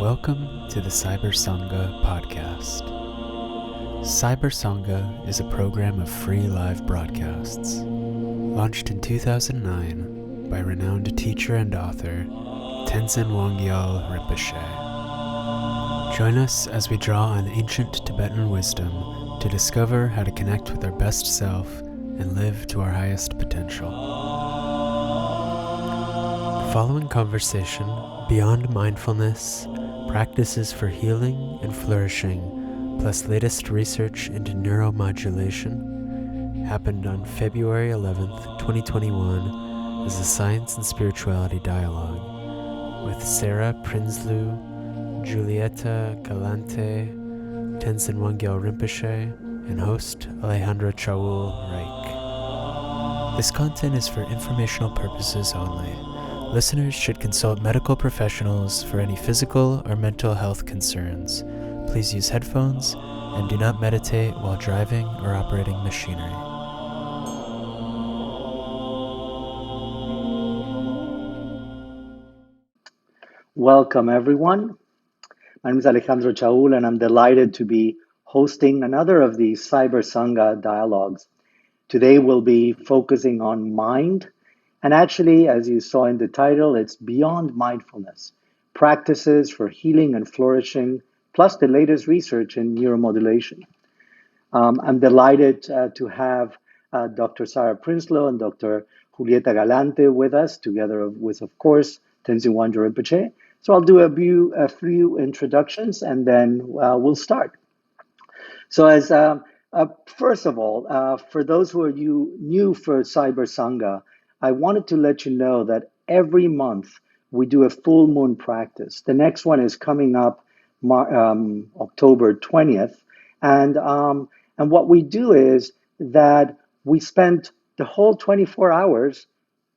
Welcome to the Cyber Sangha podcast. Cyber Sangha is a program of free live broadcasts, launched in 2009 by renowned teacher and author Tenzin Wangyal Rinpoche. Join us as we draw on ancient Tibetan wisdom to discover how to connect with our best self and live to our highest potential. The following conversation, Beyond Mindfulness, Practices for Healing and Flourishing, plus latest research into neuromodulation, happened on February 11th, 2021 as a Science and Spirituality Dialogue with Sarah Prinsloo, Julieta, Galante, Tenzin Wangyal Rinpoche, and host Alejandro Chaoul-Reich. This content is for informational purposes only. Listeners should consult medical professionals for any physical or mental health concerns. Please use headphones and do not meditate while driving or operating machinery. Welcome, everyone. My name is Alejandro Chaoul, and I'm delighted to be hosting another of these Cyber Sangha dialogues. Today, we'll be focusing on mind. And actually, as you saw in the title, it's Beyond Mindfulness, Practices for Healing and Flourishing, plus the latest research in neuromodulation. I'm delighted to have Dr. Sarah Prinsloo and Dr. Julieta Galante with us, together with, of course, Tenzin Wangyal Rinpoche. So I'll do a few introductions, and then we'll start. So as first of all, for those who are new for Cyber Sangha, I wanted to let you know that every month we do a full moon practice. The next one is coming up October 20th. And what we do is that we spend the whole 24 hours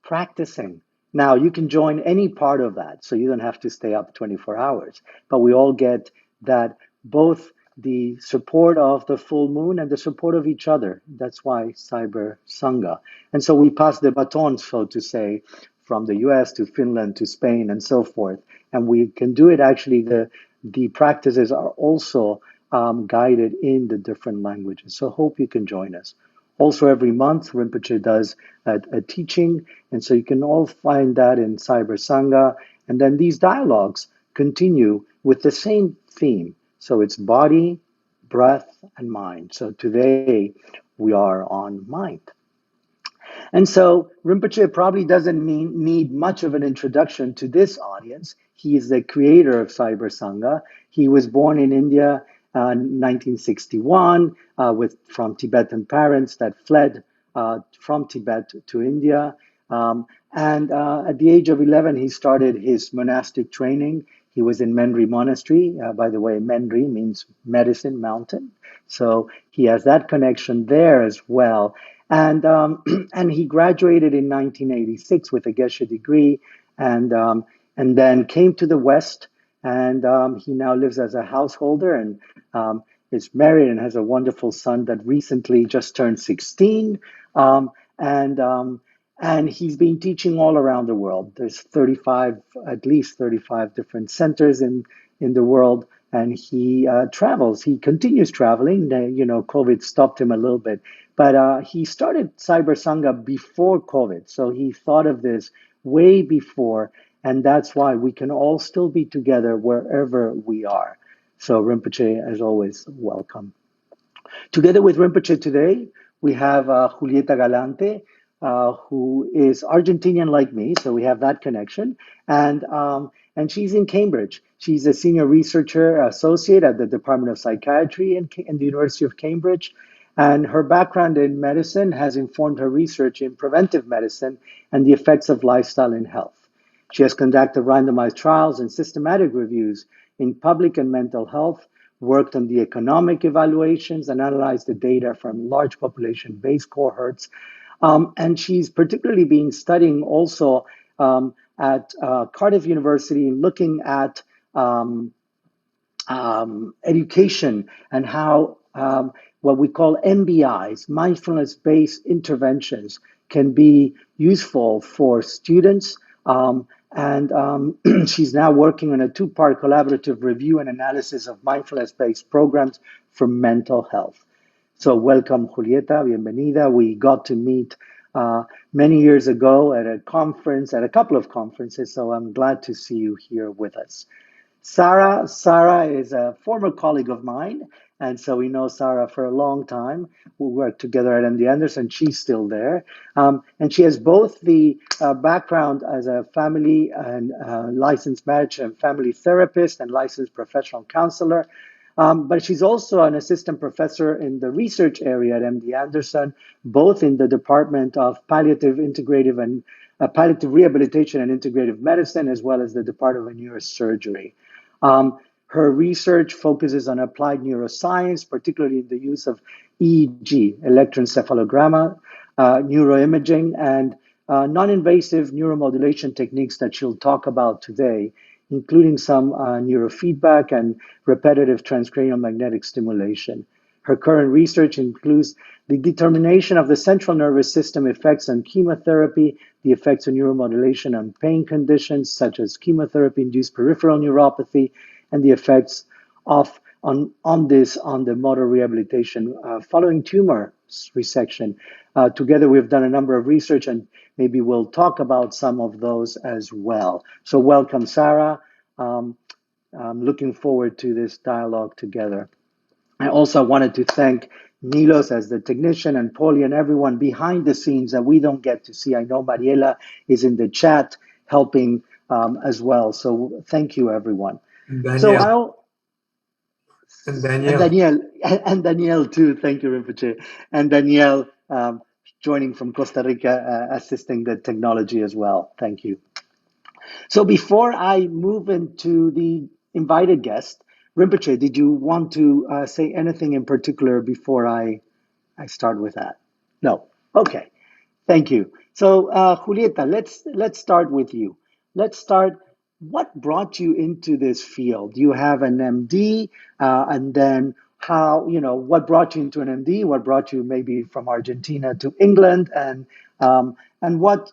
practicing. Now, you can join any part of that, so you don't have to stay up 24 hours. But we all get that, both the support of the full moon and the support of each other. That's why Cyber Sangha. And so we pass the baton, so to say, from the US to Finland to Spain and so forth. And we can do it, actually, the practices are also guided in the different languages. So hope you can join us. Also, every month, Rinpoche does a teaching, and so you can all find that in Cyber Sangha. And then these dialogues continue with the same theme. So it's body, breath, and mind. So today we are on mind. And so Rinpoche probably doesn't need much of an introduction to this audience. He is the creator of Cyber Sangha. He was born in India in 1961 from Tibetan parents that fled from Tibet to India. And at the age of 11, he started his monastic training. He was in Menri Monastery. By the way, Menri means medicine mountain. So he has that connection there as well. And he graduated in 1986 with a Geshe degree, and then came to the West. And he now lives as a householder and is married and has a wonderful son that recently just turned 16. And he's been teaching all around the world. There's at least 35 different centers in the world, and he travels. He continues traveling. COVID stopped him a little bit, but he started Cyber Sangha before COVID, so he thought of this way before, and that's why we can all still be together wherever we are. So Rinpoche, as always, welcome. Together with Rinpoche today, we have Julieta Galante, who is Argentinian like me, so we have that connection. And she's in Cambridge. She's a senior researcher associate at the Department of Psychiatry in the University of Cambridge. And her background in medicine has informed her research in preventive medicine and the effects of lifestyle in health. She has conducted randomized trials and systematic reviews in public and mental health, worked on the economic evaluations, and analyzed the data from large population-based cohorts. And she's particularly been studying also at Cardiff University, looking at education and how what we call MBIs, mindfulness-based interventions, can be useful for students And she's now working on a two-part collaborative review and analysis of mindfulness-based programs for mental health. So welcome, Julieta, bienvenida. We got to meet many years ago at a conference, at a couple of conferences, so I'm glad to see you here with us. Sarah is a former colleague of mine, and so we know Sarah for a long time. We worked together at MD Anderson. She's still there. And she has both the background as a family and licensed marriage and family therapist and licensed professional counselor. But she's also an assistant professor in the research area at MD Anderson, both in the Department of Palliative Integrative and Palliative Rehabilitation and Integrative Medicine, as well as the Department of Neurosurgery. Her research focuses on applied neuroscience, particularly in the use of EEG, electroencephalograma, neuroimaging, and non-invasive neuromodulation techniques that she'll talk about today, including some neurofeedback and repetitive transcranial magnetic stimulation. Her current research includes the determination of the central nervous system effects on chemotherapy, the effects of neuromodulation on pain conditions such as chemotherapy-induced peripheral neuropathy, and the effects on the motor rehabilitation following tumor resection. Together, we've done a number of research, and maybe we'll talk about some of those as well. So welcome, Sarah. I'm looking forward to this dialogue together. I also wanted to thank Milos as the technician and Polly and everyone behind the scenes that we don't get to see. I know Mariela is in the chat helping as well. So thank you, everyone. Daniel. And Danielle too. Thank you, Rinpoche. And Danielle joining from Costa Rica, assisting the technology as well. Thank you. So before I move into the invited guest, Rinpoche, did you want to say anything in particular before I start with that? No. Okay. Thank you. So Julieta, let's start with you. Let's start. What brought you into this field? You have an MD, and then how, what brought you into an MD? What brought you maybe from Argentina to England? And what,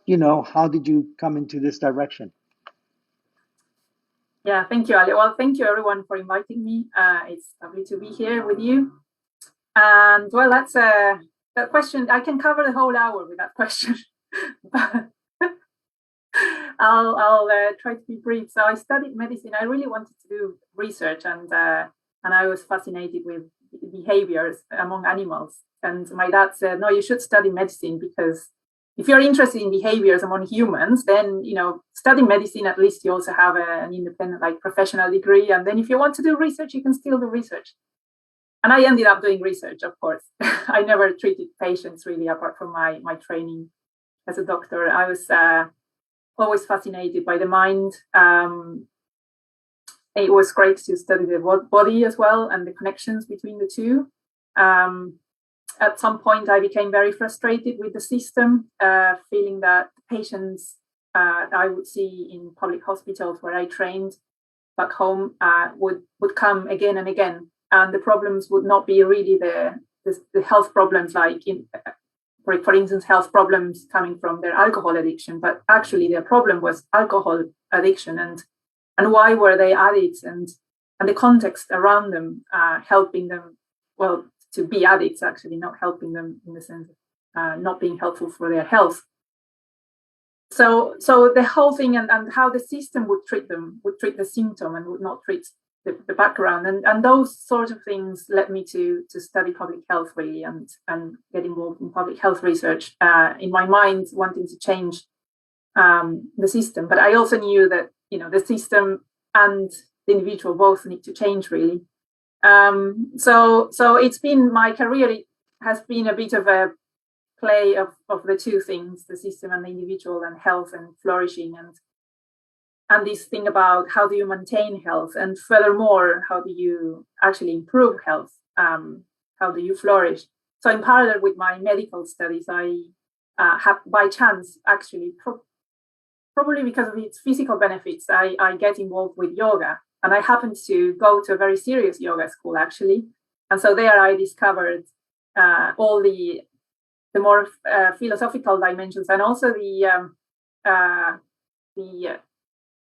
how did you come into this direction? Yeah, thank you, Ale. Well, thank you everyone for inviting me. It's lovely to be here with you. And well, that's that question. I can cover the whole hour with that question. I'll try to be brief. So I studied medicine. I really wanted to do research, and I was fascinated with behaviors among animals. And my dad said, "No, you should study medicine because if you're interested in behaviors among humans, then study medicine. At least you also have an independent, professional degree. And then if you want to do research, you can still do research." And I ended up doing research, of course. I never treated patients really, apart from my training as a doctor. I was always fascinated by the mind. It was great to study the body as well and the connections between the two. At some point, I became very frustrated with the system, feeling that patients I would see in public hospitals where I trained back home would come again and again. And the problems would not be really the health problems, for instance, health problems coming from their alcohol addiction, but actually their problem was alcohol addiction and why were they addicts and the context around them helping them, well, to be addicts, actually not helping them in the sense of not being helpful for their health. So the whole thing and how the system would treat them, would treat the symptom and would not treat the background. And those sorts of things led me to study public health really and get involved in public health research, in my mind wanting to change the system. But I also knew that, the system and the individual both need to change really. So it's been, my career, it has been a bit of a play of the two things, the system and the individual, and health and flourishing, and this thing about how do you maintain health, and furthermore, how do you actually improve health? How do you flourish? So in parallel with my medical studies, I have, by chance, actually, probably because of its physical benefits, I get involved with yoga. And I happened to go to a very serious yoga school, actually. And so there I discovered all the more philosophical dimensions, and also the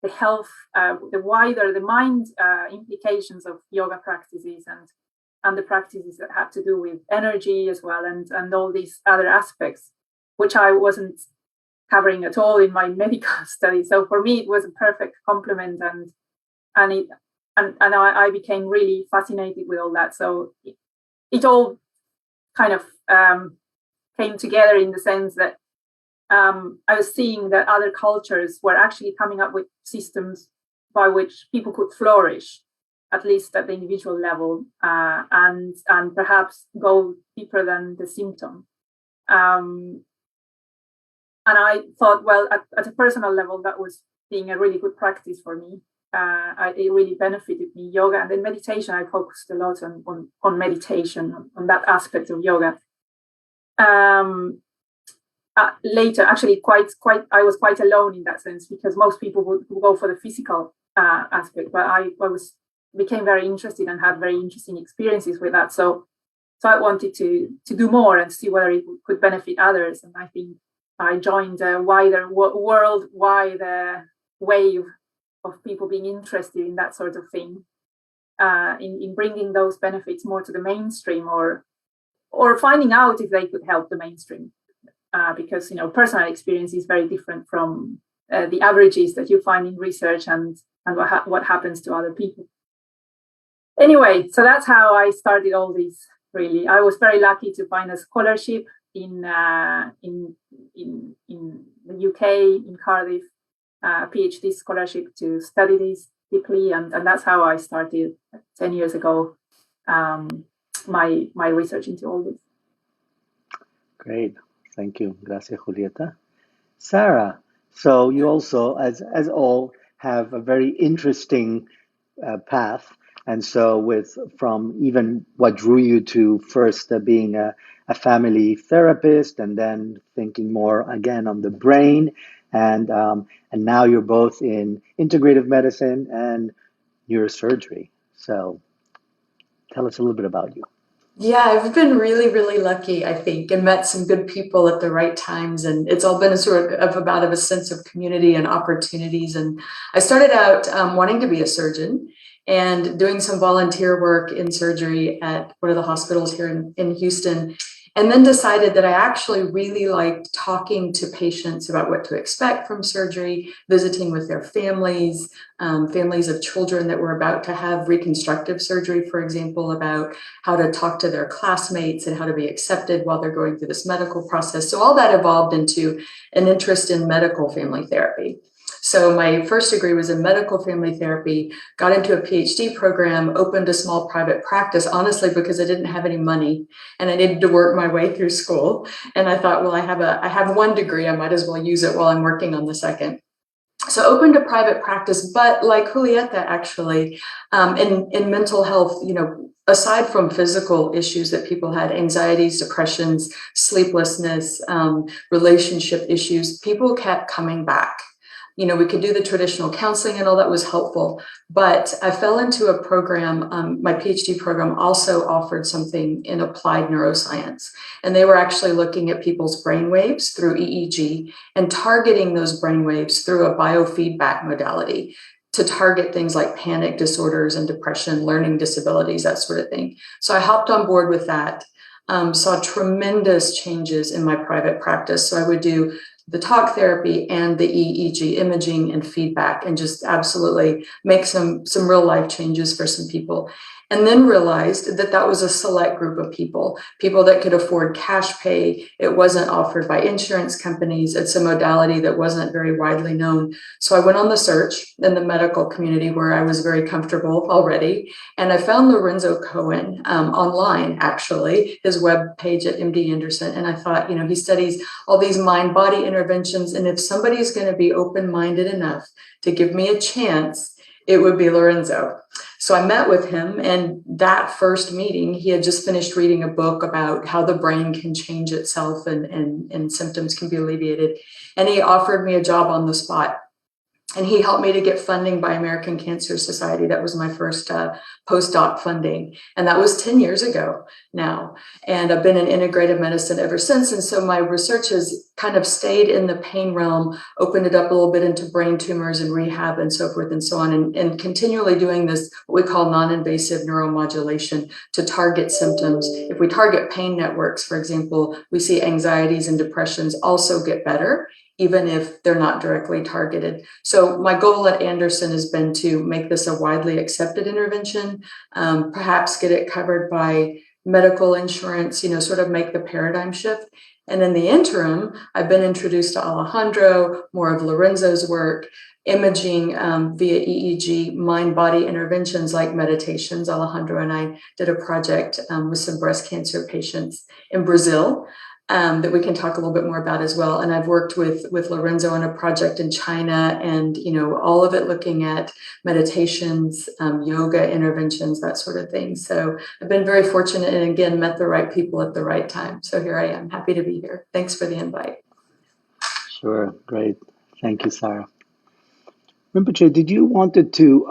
the health, the mind implications of yoga practices and the practices that had to do with energy as well, and all these other aspects, which I wasn't covering at all in my medical study. So for me, it was a perfect complement, and I became really fascinated with all that. So it all kind of came together in the sense that I was seeing that other cultures were actually coming up with systems by which people could flourish, at least at the individual level, and perhaps go deeper than the symptom. And I thought, well, at a personal level, that was being a really good practice for me. It really benefited me. Yoga and then meditation, I focused a lot on meditation, on that aspect of yoga. Later, actually, I was quite alone in that sense, because most people would go for the physical aspect, but I became very interested and had very interesting experiences with that. So I wanted to do more and see whether it could benefit others. And I think I joined a wider worldwide wave of people being interested in that sort of thing, in bringing those benefits more to the mainstream, or finding out if they could help the mainstream. Because personal experience is very different from the averages that you find in research and what happens to other people. Anyway, so that's how I started all this. Really, I was very lucky to find a scholarship in the UK, in Cardiff, a PhD scholarship to study this deeply, and that's how I started 10 years ago my research into all this. Great. Thank you. Gracias, Julieta. Sarah, so you also, as all, have a very interesting path. And so from even what drew you to first being a family therapist, and then thinking more again on the brain, and now you're both in integrative medicine and neurosurgery. So tell us a little bit about you. Yeah, I've been really, really lucky, I think, and met some good people at the right times. And it's all been a sort of about a sense of community and opportunities. And I started out wanting to be a surgeon and doing some volunteer work in surgery at one of the hospitals here in Houston. And then decided that I actually really liked talking to patients about what to expect from surgery, visiting with their families, families of children that were about to have reconstructive surgery, for example, about how to talk to their classmates and how to be accepted while they're going through this medical process. So all that evolved into an interest in medical family therapy. So my first degree was in medical family therapy, got into a PhD program, opened a small private practice, honestly, because I didn't have any money and I needed to work my way through school. And I thought, well, I have one degree, I might as well use it while I'm working on the second. So opened a private practice, but like Julieta, actually, in mental health, aside from physical issues that people had, anxieties, depressions, sleeplessness, relationship issues, people kept coming back. We could do the traditional counseling and all that was helpful, but I fell into a program, my PhD program also offered something in applied neuroscience, and they were actually looking at people's brain waves through EEG and targeting those brain waves through a biofeedback modality to target things like panic disorders and depression, learning disabilities, that sort of thing. So I hopped on board with that, saw tremendous changes in my private practice. So I would do the talk therapy and the EEG imaging and feedback, and just absolutely make some real life changes for some people. And then realized that was a select group of people that could afford cash pay. It wasn't offered by insurance companies. It's a modality that wasn't very widely known. So I went on the search in the medical community where I was very comfortable already. And I found Lorenzo Cohen online, actually, his web page at MD Anderson. And I thought, he studies all these mind-body interventions. And if somebody's going to be open-minded enough to give me a chance, it would be Lorenzo. So I met with him, and that first meeting, he had just finished reading a book about how the brain can change itself and symptoms can be alleviated. And he offered me a job on the spot. And he helped me to get funding by American Cancer Society. That was my first postdoc funding. And that was 10 years ago now. And I've been in integrative medicine ever since. And so my research has kind of stayed in the pain realm, opened it up a little bit into brain tumors and rehab and so forth and so on, and continually doing this, what we call non-invasive neuromodulation to target symptoms. If we target pain networks, for example, we see anxieties and depressions also get better, even if they're not directly targeted. So my goal at Anderson has been to make this a widely accepted intervention, perhaps get it covered by medical insurance, sort of make the paradigm shift. And in the interim, I've been introduced to Alejandro, more of Lorenzo's work, imaging via EEG, mind-body interventions like meditations. Alejandro and I did a project with some breast cancer patients in Brazil, that we can talk a little bit more about as well. And I've worked with Lorenzo on a project in China, and all of it looking at meditations, yoga interventions, that sort of thing. So I've been very fortunate, and again, met the right people at the right time. So here I am, happy to be here. Thanks for the invite. Sure, great. Thank you, Sarah. Rinpoche, did you wanted to,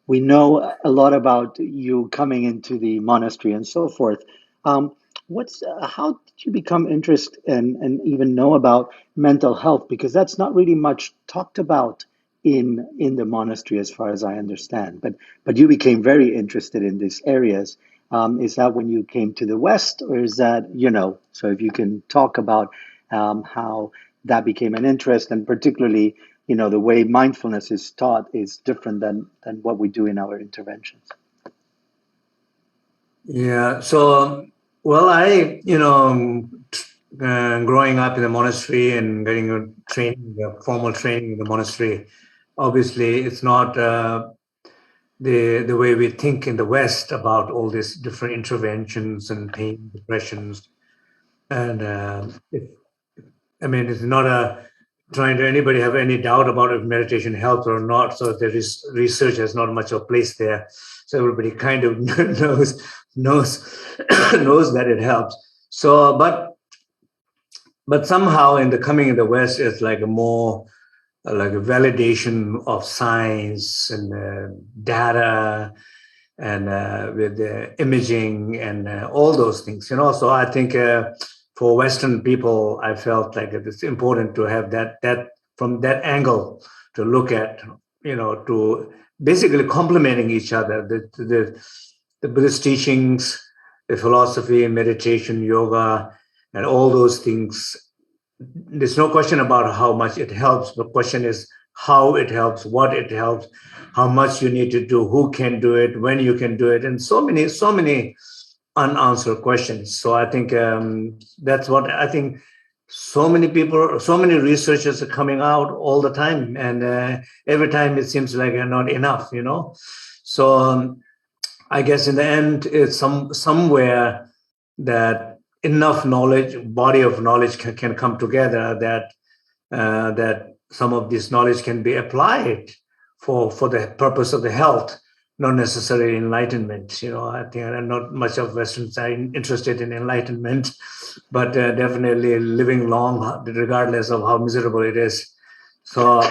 we know a lot about you coming into the monastery and so forth. How did you become interested and even know about mental health? Because that's not really much talked about in the monastery, as far as I understand. But you became very interested in these areas. Is that when you came to the West, or is that So if you can talk about how that became an interest, and particularly the way mindfulness is taught is different than what we do in our interventions. Yeah. So. Well, I, growing up in the monastery and getting a formal training in the monastery, obviously it's not the way we think in the West about all these different interventions and pain, depressions. And it's not trying to anybody have any doubt about if meditation helps or not. So there is research has not much of place there. So everybody kind of knows that it helps. So, but somehow in the coming in the West, it's like a more like a validation of science and data, and with the imaging and all those things. So I think for Western people, I felt like it's important to have that from that angle to look at, to basically complementing each other. The Buddhist teachings, the philosophy, meditation, yoga, and all those things. There's no question about how much it helps. The question is how it helps, what it helps, how much you need to do, who can do it, when you can do it, and so many unanswered questions. So I think that's what I think. So many people, so many researchers are coming out all the time, and every time it seems like not enough, So I guess in the end, it's somewhere that enough knowledge, body of knowledge can come together that some of this knowledge can be applied for the purpose of the health, not necessarily enlightenment. I think not much of Westerns are interested in enlightenment, but definitely living long, regardless of how miserable it is. So,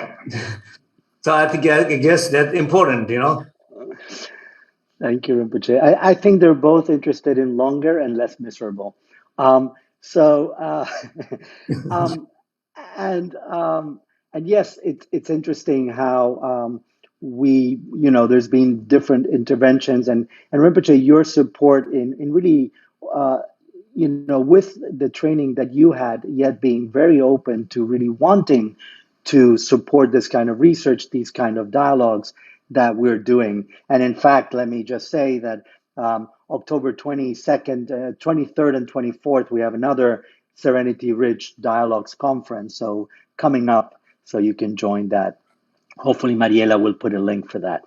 I guess that's important, Thank you, Rinpoche. I think they're both interested in longer and less miserable. And yes, it's interesting how there's been different interventions, and Rinpoche, your support in really with the training that you had, yet being very open to really wanting to support this kind of research, these kind of dialogues that we're doing. And in fact, let me just say that October 22nd, 23rd and 24th, we have another Serenity Ridge Dialogues Conference. So coming up, so you can join that. Hopefully Mariela will put a link for that.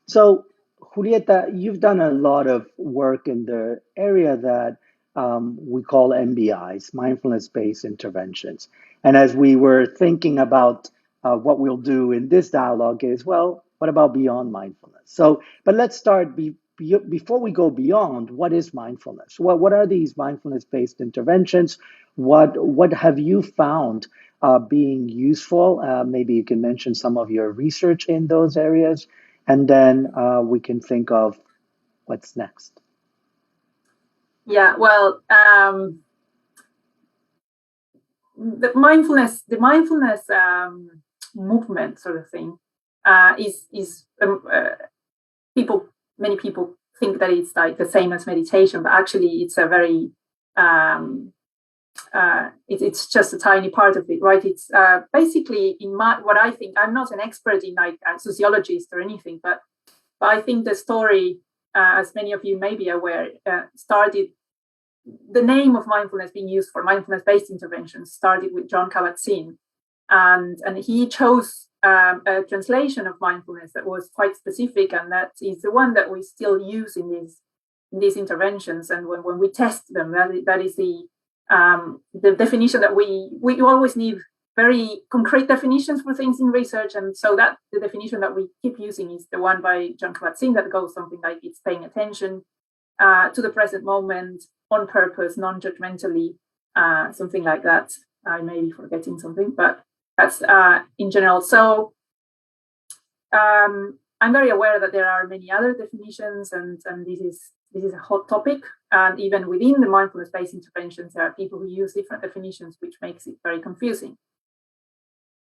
So Julieta, you've done a lot of work in the area that we call MBIs, mindfulness-based interventions. And as we were thinking about what we'll do in this dialogue is, well, what about beyond mindfulness? So, but let's start before we go beyond. What is mindfulness? What are these mindfulness-based interventions? What have you found being useful? Maybe you can mention some of your research in those areas, and then we can think of what's next. Yeah, well, the mindfulness movement sort of thing is many people think that it's like the same as meditation, but actually it's a very it's just a tiny part of it, right? It's basically what I think. I'm not an expert in like a sociologist or anything, but I think the story, as many of you may be aware, started. The name of mindfulness being used for mindfulness-based interventions started with John Kabat-Zinn, and he chose a translation of mindfulness that was quite specific, and that is the one that we still use in these interventions. And when we test them, that is the definition that we always need very concrete definitions for things in research, and so that the definition that we keep using is the one by John Kabat-Zinn that goes something like it's paying attention to the present moment on purpose, non-judgmentally, something like that. I may be forgetting something, but that's in general. So I'm very aware that there are many other definitions, and this is a hot topic. And even within the mindfulness-based interventions, there are people who use different definitions, which makes it very confusing.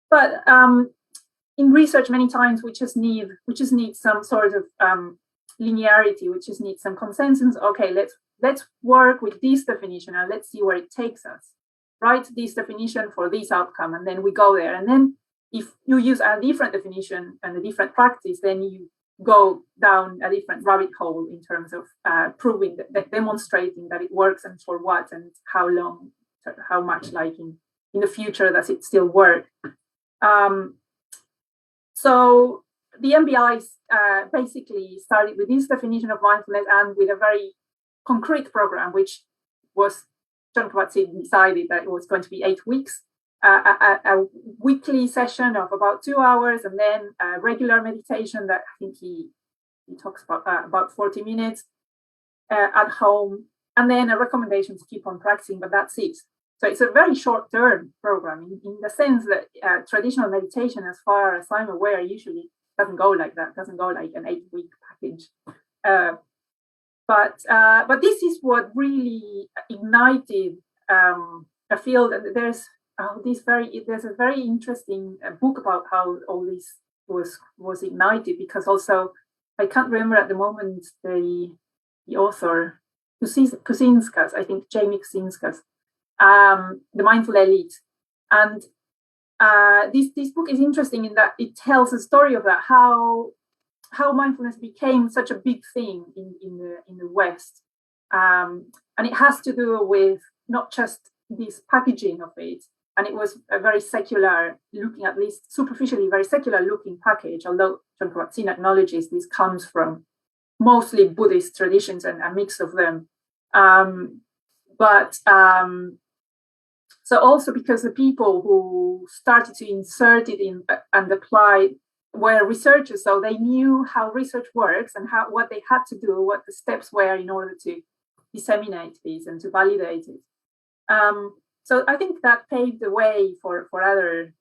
But in research, many times we just need some sort of linearity. We just need some consensus. Okay, let's work with this definition and let's see where it takes us. Write this definition for this outcome, and then we go there. And then if you use a different definition and a different practice, then you go down a different rabbit hole in terms of proving that demonstrating that it works and for what and how long, how much, like in the future does it still work. So the MBIs basically started with this definition of mindfulness and with a very concrete program, which was John Kabat-Zinn decided that it was going to be 8 weeks, a weekly session of about 2 hours, and then a regular meditation that I think he talks about 40 minutes at home, and then a recommendation to keep on practicing, but that's it. So it's a very short-term program in the sense that traditional meditation, as far as I'm aware, usually doesn't go like that, doesn't go like an 8-week package. But this is what really ignited a field. There's a very interesting book about how all this was ignited, because also I can't remember at the moment the author, Kuzinskas, I think Jamie Kuzinskas, The Mindful Elite. And this book is interesting in that it tells a story of that, how mindfulness became such a big thing in the West. And it has to do with not just this packaging of it, and it was a very secular looking, at least superficially, very secular looking package, although John Kabat-Zinn acknowledges this comes from mostly Buddhist traditions and a mix of them. So also because the people who started to insert it in and apply were researchers, so they knew how research works and what they had to do, what the steps were in order to disseminate this and to validate it. So I think that paved the way for other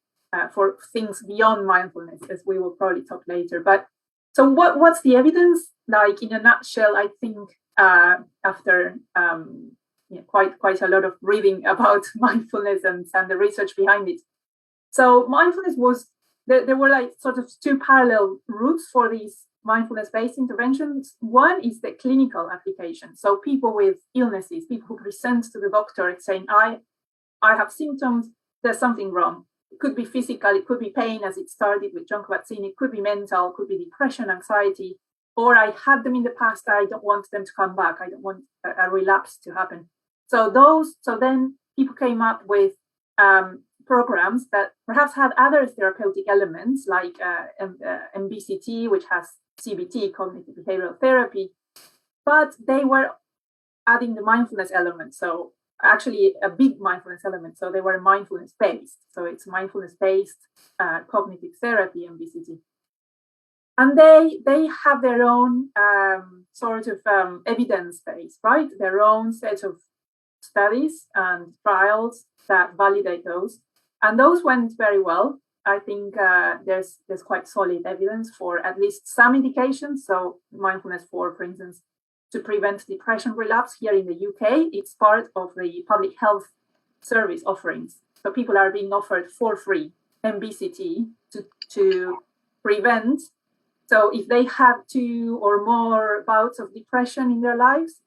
for things beyond mindfulness, as we will probably talk later. But so what's the evidence? Like in a nutshell, I think after quite a lot of reading about mindfulness and the research behind it. So mindfulness was there were like sort of two parallel routes for these mindfulness-based interventions. One is the clinical application. So people with illnesses, people who present to the doctor saying, I have symptoms, there's something wrong. It could be physical, it could be pain, as it started with John Kabat-Zinn, it could be mental, it could be depression, anxiety, or I had them in the past, I don't want them to come back, I don't want a relapse to happen. So then people came up with programs that perhaps had other therapeutic elements, like MBCT, which has CBT, cognitive behavioral therapy, but they were adding the mindfulness element. So actually a big mindfulness element. So they were mindfulness-based. So it's mindfulness-based cognitive therapy, MBCT. And they have their own sort of evidence base, right? Their own set of studies and trials that validate those. And those went very well. I think there's quite solid evidence for at least some indications. So mindfulness for instance, to prevent depression relapse here in the UK, it's part of the public health service offerings. So people are being offered for free MBCT to prevent. So if they have 2 or more bouts of depression in their lives,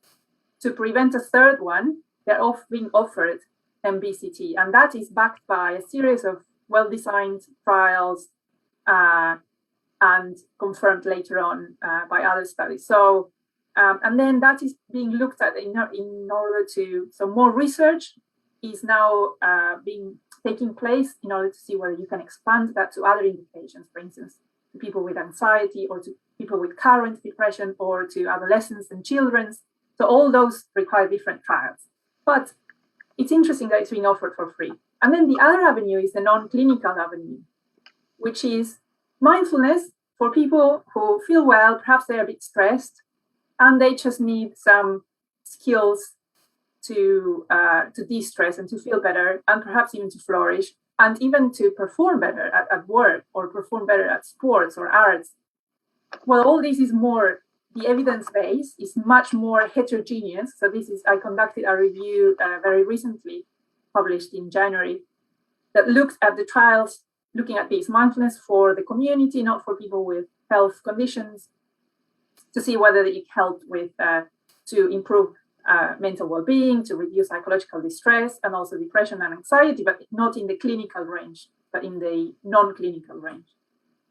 to prevent a third one, they're being offered MBCT. And that is backed by a series of well-designed trials and confirmed later on by other studies. So, and then that is being looked at in order to, so more research is now taking place in order to see whether you can expand that to other indications, for instance, to people with anxiety or to people with current depression or to adolescents and children. So all those require different trials. But it's interesting that it's being offered for free. And then the other avenue is the non-clinical avenue, which is mindfulness for people who feel well, perhaps they're a bit stressed, and they just need some skills to de-stress and to feel better, and perhaps even to flourish, and even to perform better at work or perform better at sports or arts. Well, all this is more, the evidence base is much more heterogeneous. So I conducted a review very recently, published in January, that looks at the trials looking at this mindfulness for the community, not for people with health conditions, to see whether it helped with to improve mental well-being, to reduce psychological distress, and also depression and anxiety, but not in the clinical range, but in the non-clinical range.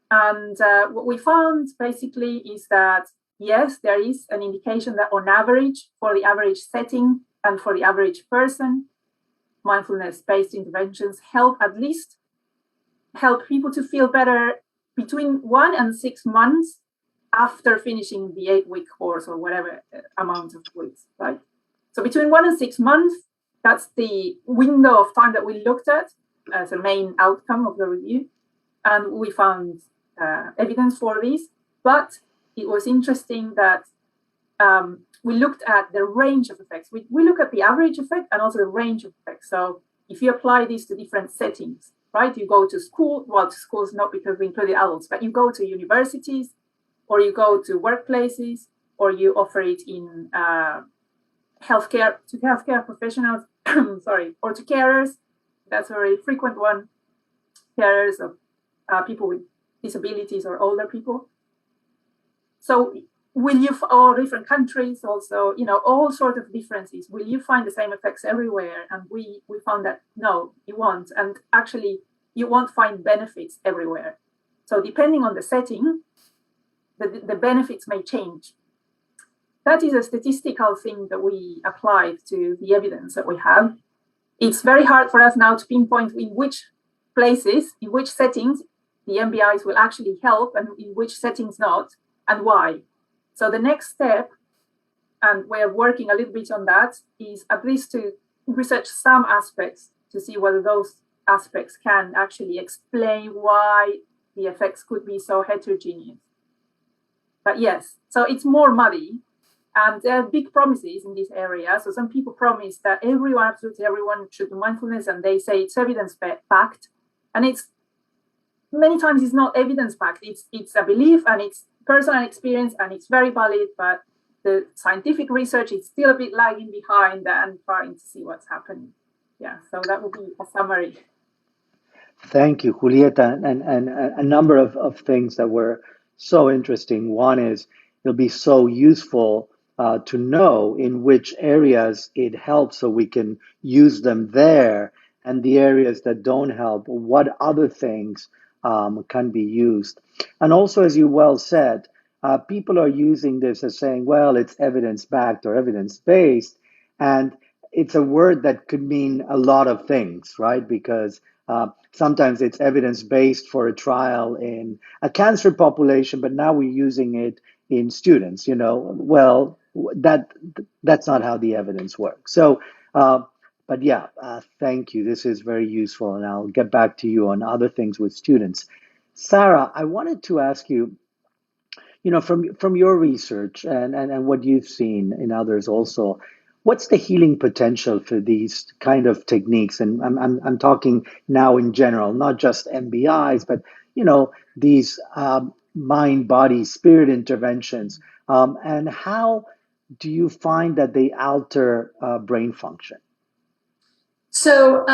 And what we found basically is that, yes, there is an indication that on average, for the average setting and for the average person, mindfulness-based interventions at least help people to feel better between 1 and 6 months after finishing the 8-week course or whatever amount of weeks, right? So between 1 and 6 months, that's the window of time that we looked at as a main outcome of the review. And we found evidence for this, but it was interesting that we looked at the range of effects. We look at the average effect and also the range of effects. So if you apply this to different settings, right? You go to school, well, to schools not because we included adults, but you go to universities, or you go to workplaces, or you offer it in healthcare professionals, sorry, or to carers. That's a very frequent one. Carers of people with disabilities or older people. So or different countries also, all sorts of differences. Will you find the same effects everywhere? And we found that no, you won't. And actually, you won't find benefits everywhere. So depending on the setting, the benefits may change. That is a statistical thing that we applied to the evidence that we have. It's very hard for us now to pinpoint in which places, in which settings, the MBIs will actually help and in which settings not, and why. So the next step, and we're working a little bit on that, is at least to research some aspects to see whether those aspects can actually explain why the effects could be so heterogeneous. But yes, so it's more muddy, and there are big promises in this area. So some people promise that absolutely everyone should do mindfulness, and they say it's evidence-backed, and it's many times it's not evidence-backed. It's a belief, and it's personal experience, and it's very valid, but the scientific research is still a bit lagging behind and trying to see what's happening. Yeah, so that would be a summary. Thank you, Julieta, and a number of things that were so interesting. One is it'll be so useful to know in which areas it helps so we can use them there, and the areas that don't help, what other things can be used. And also, as you well said, people are using this as saying, well, it's evidence-backed or evidence-based, and it's a word that could mean a lot of things, right? Because sometimes it's evidence-based for a trial in a cancer population, but now we're using it in students, well, that's not how the evidence works. So, but yeah, thank you. This is very useful, and I'll get back to you on other things with students. Sarah, I wanted to ask you, from your research and what you've seen in others also, what's the healing potential for these kind of techniques? And I'm talking now in general, not just MBIs, but these mind, body, spirit interventions. And how do you find that they alter brain function? So,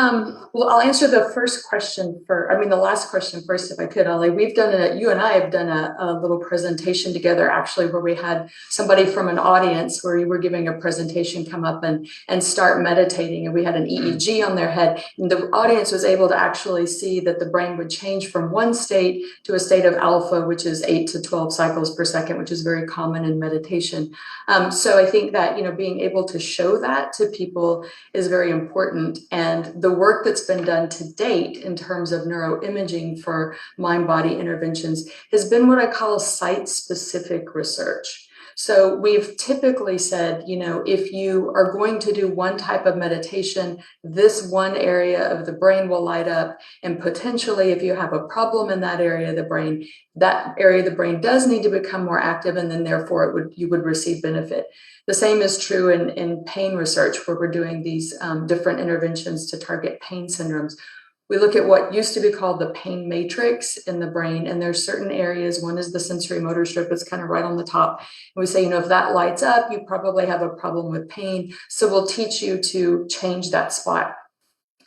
well, I'll answer the first question first. I mean, the last question first, if I could, Ali. You and I have done a little presentation together, actually, where we had somebody from an audience where you were giving a presentation come up and start meditating. And we had an EEG on their head. And the audience was able to actually see that the brain would change from one state to a state of alpha, which is 8 to 12 cycles per second, which is very common in meditation. So I think that, being able to show that to people is very important. And the work that's been done to date in terms of neuroimaging for mind-body interventions has been what I call site-specific research. So we've typically said, if you are going to do one type of meditation, this one area of the brain will light up. And potentially, if you have a problem in that area of the brain, does need to become more active, and then therefore you would receive benefit. The same is true in pain research, where we're doing these different interventions to target pain syndromes. We look at what used to be called the pain matrix in the brain, and there's certain areas. One is the sensory motor strip. It's kind of right on the top. And we say, if that lights up, you probably have a problem with pain. So we'll teach you to change that spot.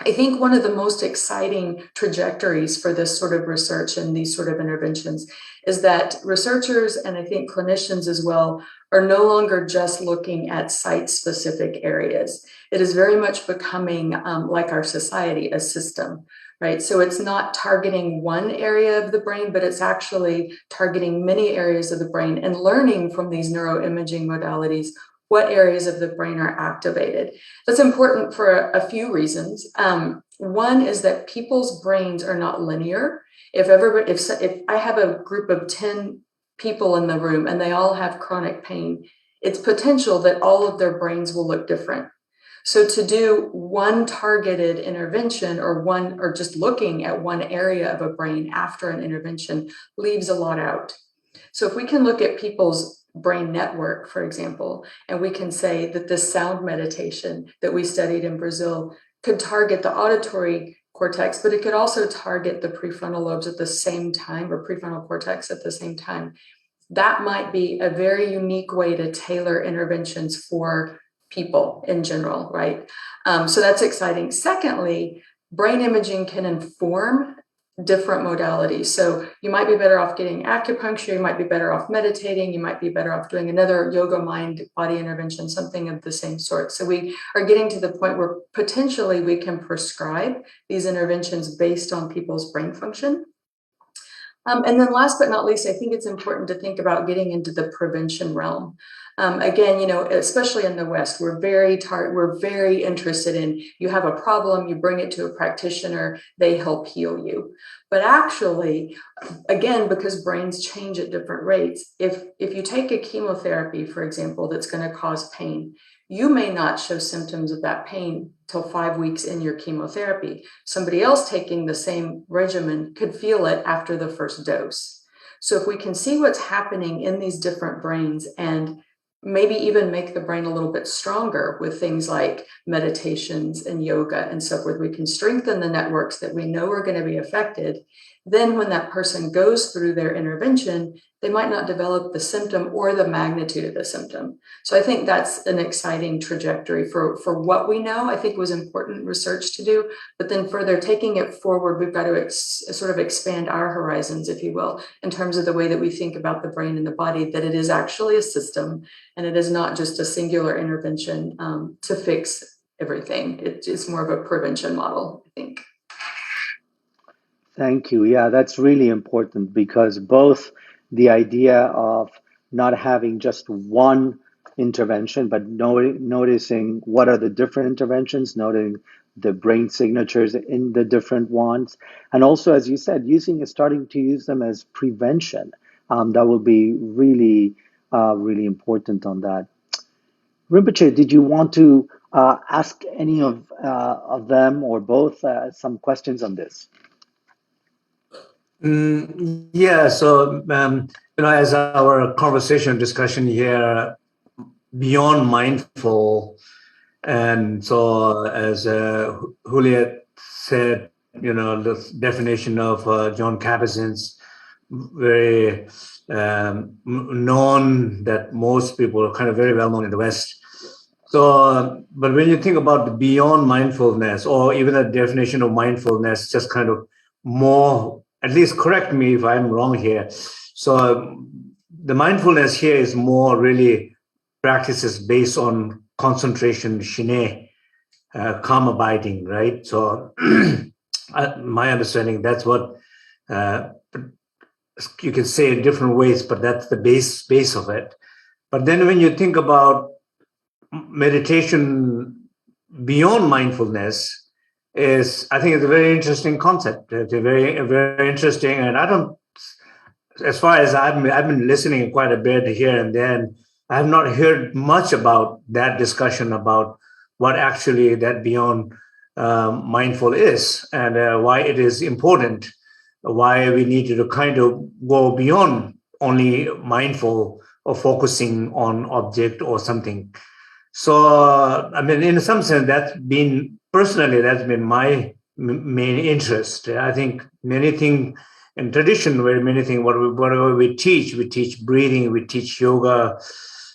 I think one of the most exciting trajectories for this sort of research and these sort of interventions is that researchers, and I think clinicians as well, are no longer just looking at site-specific areas. It is very much becoming, like our society, a system, right? So it's not targeting one area of the brain, but it's actually targeting many areas of the brain and learning from these neuroimaging modalities what areas of the brain are activated. That's important for a few reasons. One is that people's brains are not linear. If I have a group of 10 people in the room and they all have chronic pain, it's potential that all of their brains will look different. So to do one targeted intervention or just looking at one area of a brain after an intervention leaves a lot out. So if we can look at people's brain network, for example, and we can say that this sound meditation that we studied in Brazil could target the auditory cortex, but it could also target the prefrontal lobes at the same time, or prefrontal cortex at the same time. That might be a very unique way to tailor interventions for people in general, right? So that's exciting. Secondly, brain imaging can inform different modalities. So you might be better off getting acupuncture, you might be better off meditating, you might be better off doing another yoga mind body intervention, something of the same sort. So we are getting to the point where potentially we can prescribe these interventions based on people's brain function. And then last but not least, I think it's important to think about getting into the prevention realm. Again, especially in the West, we're very interested in, you have a problem, you bring it to a practitioner, they help heal you. But actually, again, because brains change at different rates, if you take a chemotherapy, for example, that's going to cause pain, you may not show symptoms of that pain till 5 weeks in your chemotherapy. Somebody else taking the same regimen could feel it after the first dose. So if we can see what's happening in these different brains and maybe even make the brain a little bit stronger with things like meditations and yoga and so forth, we can strengthen the networks that we know are going to be affected. Then when that person goes through their intervention, they might not develop the symptom or the magnitude of the symptom. So I think that's an exciting trajectory for what we know. I think was important research to do, but then further taking it forward, we've got to sort of expand our horizons, if you will, in terms of the way that we think about the brain and the body, that it is actually a system and it is not just a singular intervention to fix everything. It's more of a prevention model, I think. Thank you. Yeah, that's really important, because both the idea of not having just one intervention, but noticing what are the different interventions, noting the brain signatures in the different ones, and also, as you said, starting to use them as prevention. That will be really, really important on that. Rinpoche, did you want to ask any of them or both some questions on this? Yeah, so as our conversation discussion here, beyond mindful, And so, as Juliet said, the definition of John Kabat-Zinn's very known, that most people are kind of very well known in the West. So, but when you think about the beyond mindfulness, or even the definition of mindfulness, just kind of more, at least correct me if I'm wrong here. So the mindfulness here is more really practices based on concentration, shine, calm abiding, right? So my understanding, that's what you can say in different ways, but that's the base of it. But then when you think about meditation beyond mindfulness, I think it's a very interesting concept. It's very interesting, and as far as I've been listening quite a bit here and then, I have not heard much about that discussion about what actually that beyond mindful is, and why it is important, why we need to kind of go beyond only mindful or focusing on object or something. So, I mean, in some sense, that's been my main interest. I think many things in tradition, whatever we teach breathing, we teach yoga,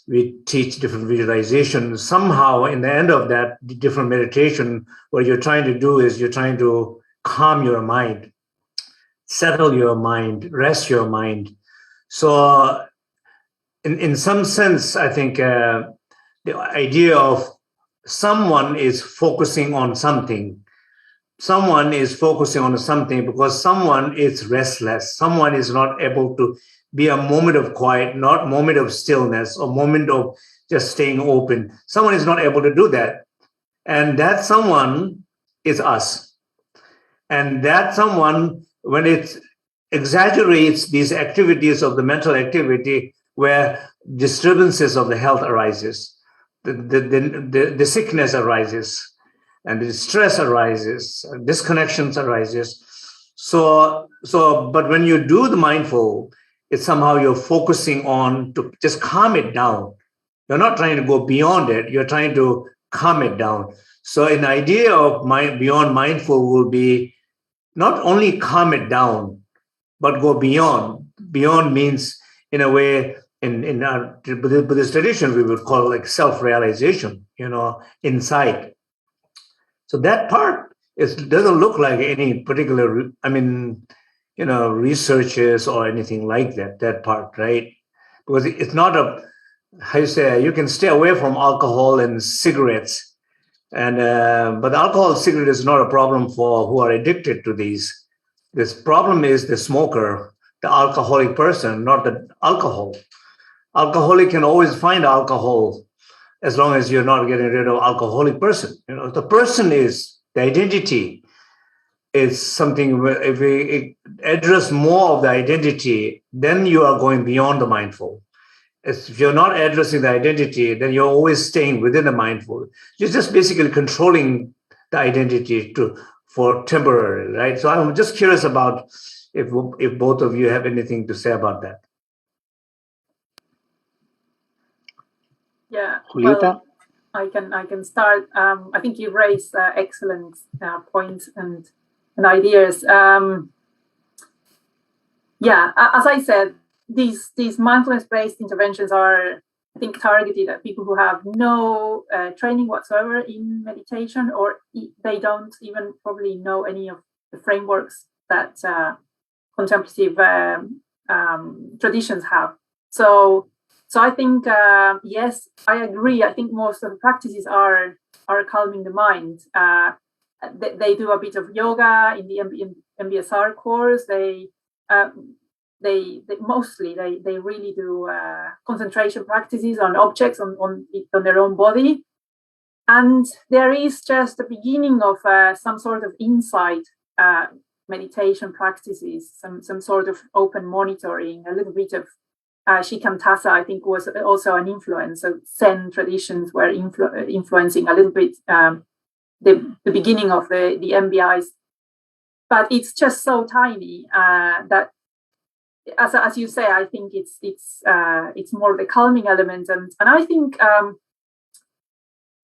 we teach different visualization. Somehow, in the end of that different meditation, what you're trying to do is you're trying to calm your mind, settle your mind, rest your mind. So, in some sense, I think the idea of someone is focusing on something. Someone is focusing on something because someone is restless. Someone is not able to be a moment of quiet, not moment of stillness or moment of just staying open. Someone is not able to do that. And that someone is us. And that someone, when it exaggerates these activities of the mental activity where disturbances of the health arises, the sickness arises, and the stress arises, disconnections arises. So, but when you do the mindful, it's somehow you're focusing on to just calm it down. You're not trying to go beyond it. You're trying to calm it down. So an idea of beyond mindful will be not only calm it down, but go beyond. Beyond means, in a way, in our Buddhist tradition, we would call it like self-realization, insight. So that part doesn't look like any particular, researches or anything like that part, right? Because it's not how you say, you can stay away from alcohol and cigarettes. But alcohol and cigarette is not a problem for who are addicted to these. This problem is the smoker, the alcoholic person, not the alcohol. Alcoholic can always find alcohol as long as you're not getting rid of alcoholic person. The person is the identity. It's something where if we address more of the identity, then you are going beyond the mindful. If you're not addressing the identity, then you're always staying within the mindful. You're just basically controlling the identity for temporary, right? So I'm just curious about if both of you have anything to say about that. Yeah, Julieta? well, I can start. I think you raised excellent points and ideas. Yeah, as I said, these mindfulness-based interventions are, I think, targeted at people who have no training whatsoever in meditation, or they don't even probably know any of the frameworks that contemplative traditions have. So I think, yes, I agree. I think most of the practices are calming the mind. They do a bit of yoga in the MBSR course. They really do concentration practices on objects on their own body, and there is just the beginning of some sort of insight meditation practices, some sort of open monitoring, a little bit of Shikantaza, I think, was also an influence. So Zen traditions were influencing a little bit the beginning of the MBIs, but it's just so tiny that, as you say, I think it's more the calming element, and I think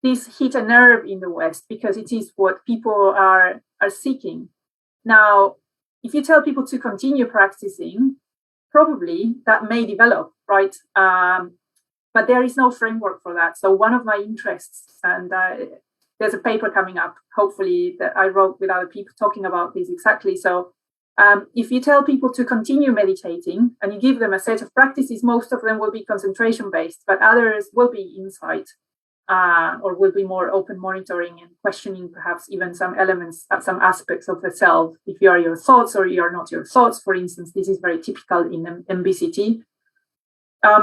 this hit a nerve in the West because it is what people are seeking. Now, if you tell people to continue practicing, probably that may develop, right? But there is no framework for that. So one of my interests, and there's a paper coming up, hopefully, that I wrote with other people talking about this exactly. So if you tell people to continue meditating and you give them a set of practices, most of them will be concentration-based, but others will be insight, or will be more open monitoring and questioning perhaps even some elements, some aspects of the self. If you are your thoughts or you are not your thoughts, for instance, this is very typical in MBCT.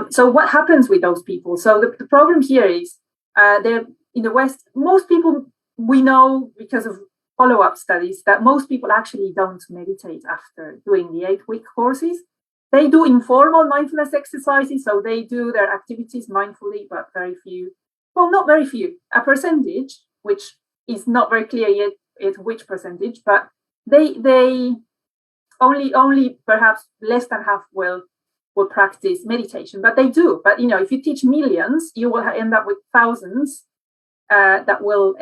So what happens with those people? So the problem here is they're in the West, most people we know because of follow-up studies that most people actually don't meditate after doing the 8-week courses. They do informal mindfulness exercises, so they do their activities mindfully, but very few. Well, not very few, a percentage, which is not very clear yet which percentage, but they only perhaps less than half will practice meditation, but they do. But if you teach millions, you will end up with thousands that will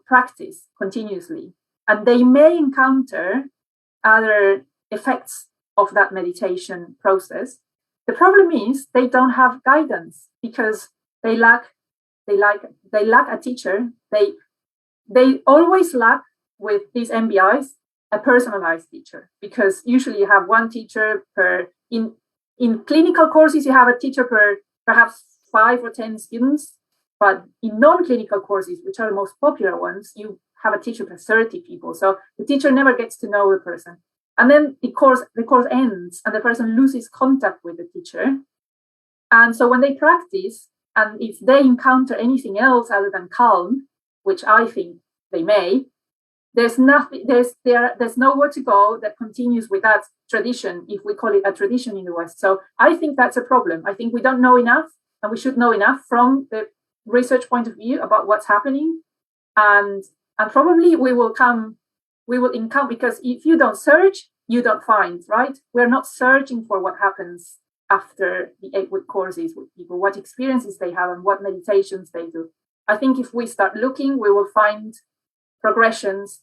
practice continuously, and they may encounter other effects of that meditation process. The problem is they don't have guidance because they lack a teacher. They always lack with these MBIs a personalized teacher, because usually you have one teacher per in clinical courses, you have a teacher per perhaps 5 or 10 students, but in non-clinical courses, which are the most popular ones, you have a teacher per 30 people. So the teacher never gets to know the person. And then the course ends and the person loses contact with the teacher. And so when they practice, and if they encounter anything else other than calm, which I think they may, there's nowhere to go that continues with that tradition, if we call it a tradition in the West. So I think that's a problem. I think we don't know enough, and we should know enough from the research point of view about what's happening. And probably we will encounter, because if you don't search, you don't find, right? We're not searching for what happens after the 8-week courses with people, what experiences they have and what meditations they do. I think if we start looking, we will find progressions,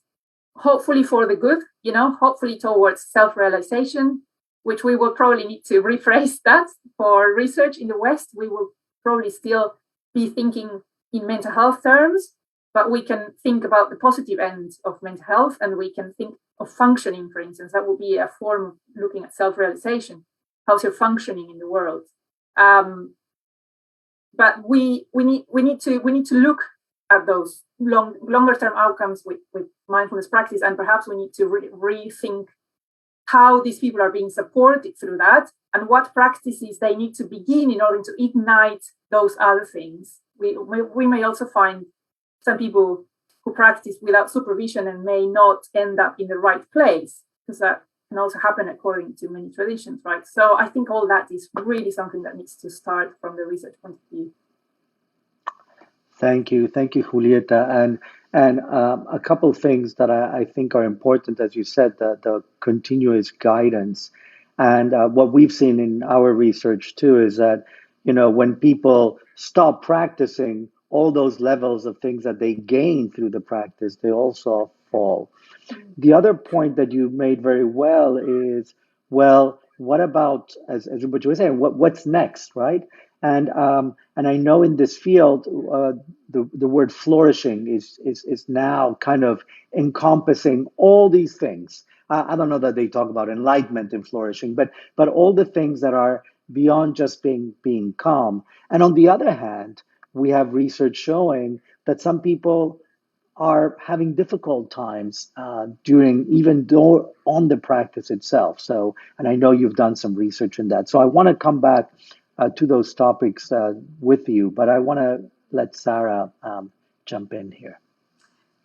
hopefully for the good, hopefully towards self-realization, which we will probably need to rephrase that for research in the West. We will probably still be thinking in mental health terms, but we can think about the positive end of mental health, and we can think of functioning, for instance. That will be a form of looking at self-realization. How's your functioning in the world? But we need to look at those longer term outcomes with mindfulness practice, and perhaps we need to rethink how these people are being supported through that, and what practices they need to begin in order to ignite those other things. We may also find some people who practice without supervision and may not end up in the right place, because that can also happen according to many traditions, right? So I think all that is really something that needs to start from the research point of view. Thank you, Julieta, and a couple of things that I think are important, as you said, the continuous guidance, and what we've seen in our research too is that when people stop practicing, all those levels of things that they gain through the practice, they also fall. The other point that you made very well is, well, what about, as Rinpoche was saying, what's next, right? And I know in this field, the word flourishing is now kind of encompassing all these things. I don't know that they talk about enlightenment and flourishing, but all the things that are beyond just being calm. And on the other hand, we have research showing that some people are having difficult times even though on the practice itself. So, and I know you've done some research in that. So I want to come back to those topics with you, but I want to let Sarah jump in here.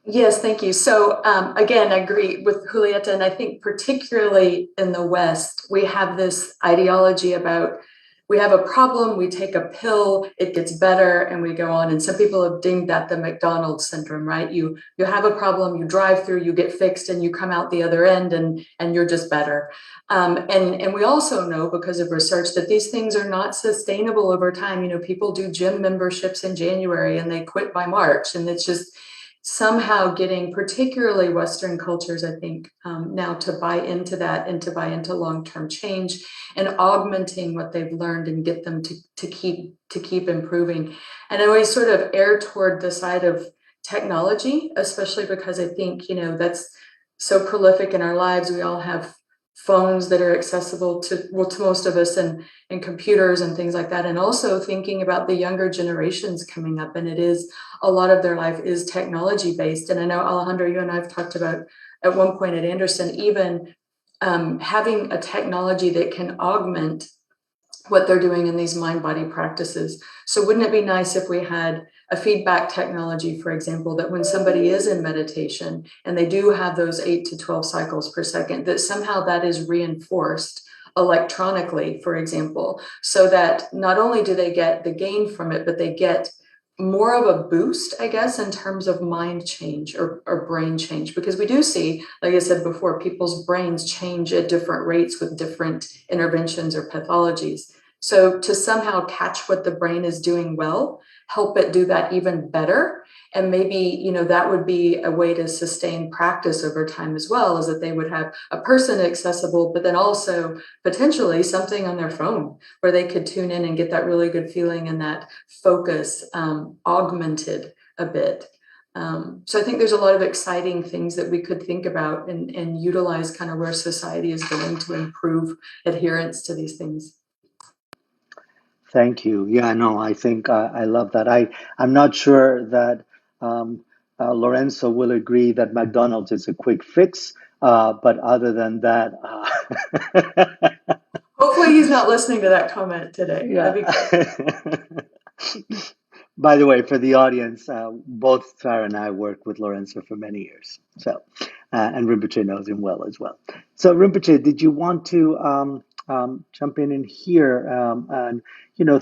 Yes, thank you. So again, I agree with Julieta, and I think particularly in the West, we have this ideology about we have a problem, we take a pill, it gets better, and we go on. And some people have dinged that the McDonald's syndrome, right? You have a problem, you drive through, you get fixed, and you come out the other end, and you're just better. And we also know, because of research, that these things are not sustainable over time. You know, people do gym memberships in January and they quit by March, and it's just somehow getting, particularly Western cultures, I think, now to buy into that and to buy into long-term change and augmenting what they've learned and get them to keep improving. And I always sort of err toward the side of technology, especially because I think, you know, that's so prolific in our lives. We all have phones that are accessible to most of us, and computers and things like that. And also thinking about the younger generations coming up, and it is a lot of their life is technology based. And I know, Alejandro, you and I have talked about at one point at Anderson, even having a technology that can augment what they're doing in these mind-body practices. So wouldn't it be nice if we had a feedback technology, for example, that when somebody is in meditation and they do have those 8 to 12 cycles per second, that somehow that is reinforced electronically, for example, so that not only do they get the gain from it, but they get more of a boost, I guess, in terms of mind change or brain change, because we do see, like I said before, people's brains change at different rates with different interventions or pathologies. So to somehow catch what the brain is doing well, help it do that even better. And maybe, you know, that would be a way to sustain practice over time as well, is that they would have a person accessible, but then also potentially something on their phone where they could tune in and get that really good feeling and that focus augmented a bit. So I think there's a lot of exciting things that we could think about and utilize kind of where society is going to improve adherence to these things. Thank you. Yeah, no, I think I love that. I'm not sure that Lorenzo will agree that McDonald's is a quick fix, but other than that, hopefully he's not listening to that comment today. Yeah. By the way, for the audience, both Sarah and I worked with Lorenzo for many years. So, and Rinpoche knows him well as well. So, Rinpoche, did you want to jump in here and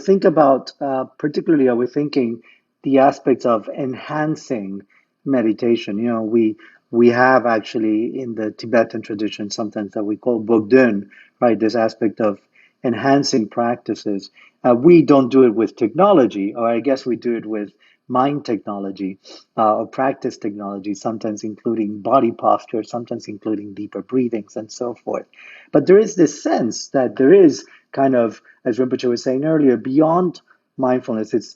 think about particularly? Are we thinking the aspects of enhancing meditation? You know, we have actually in the Tibetan tradition sometimes that we call Bogdön, right? This aspect of enhancing practices. We don't do it with technology, or I guess we do it with mind technology or practice technology, sometimes including body posture, sometimes including deeper breathings and so forth. But there is this sense that there is kind of, as Rinpoche was saying earlier, beyond mindfulness. It's,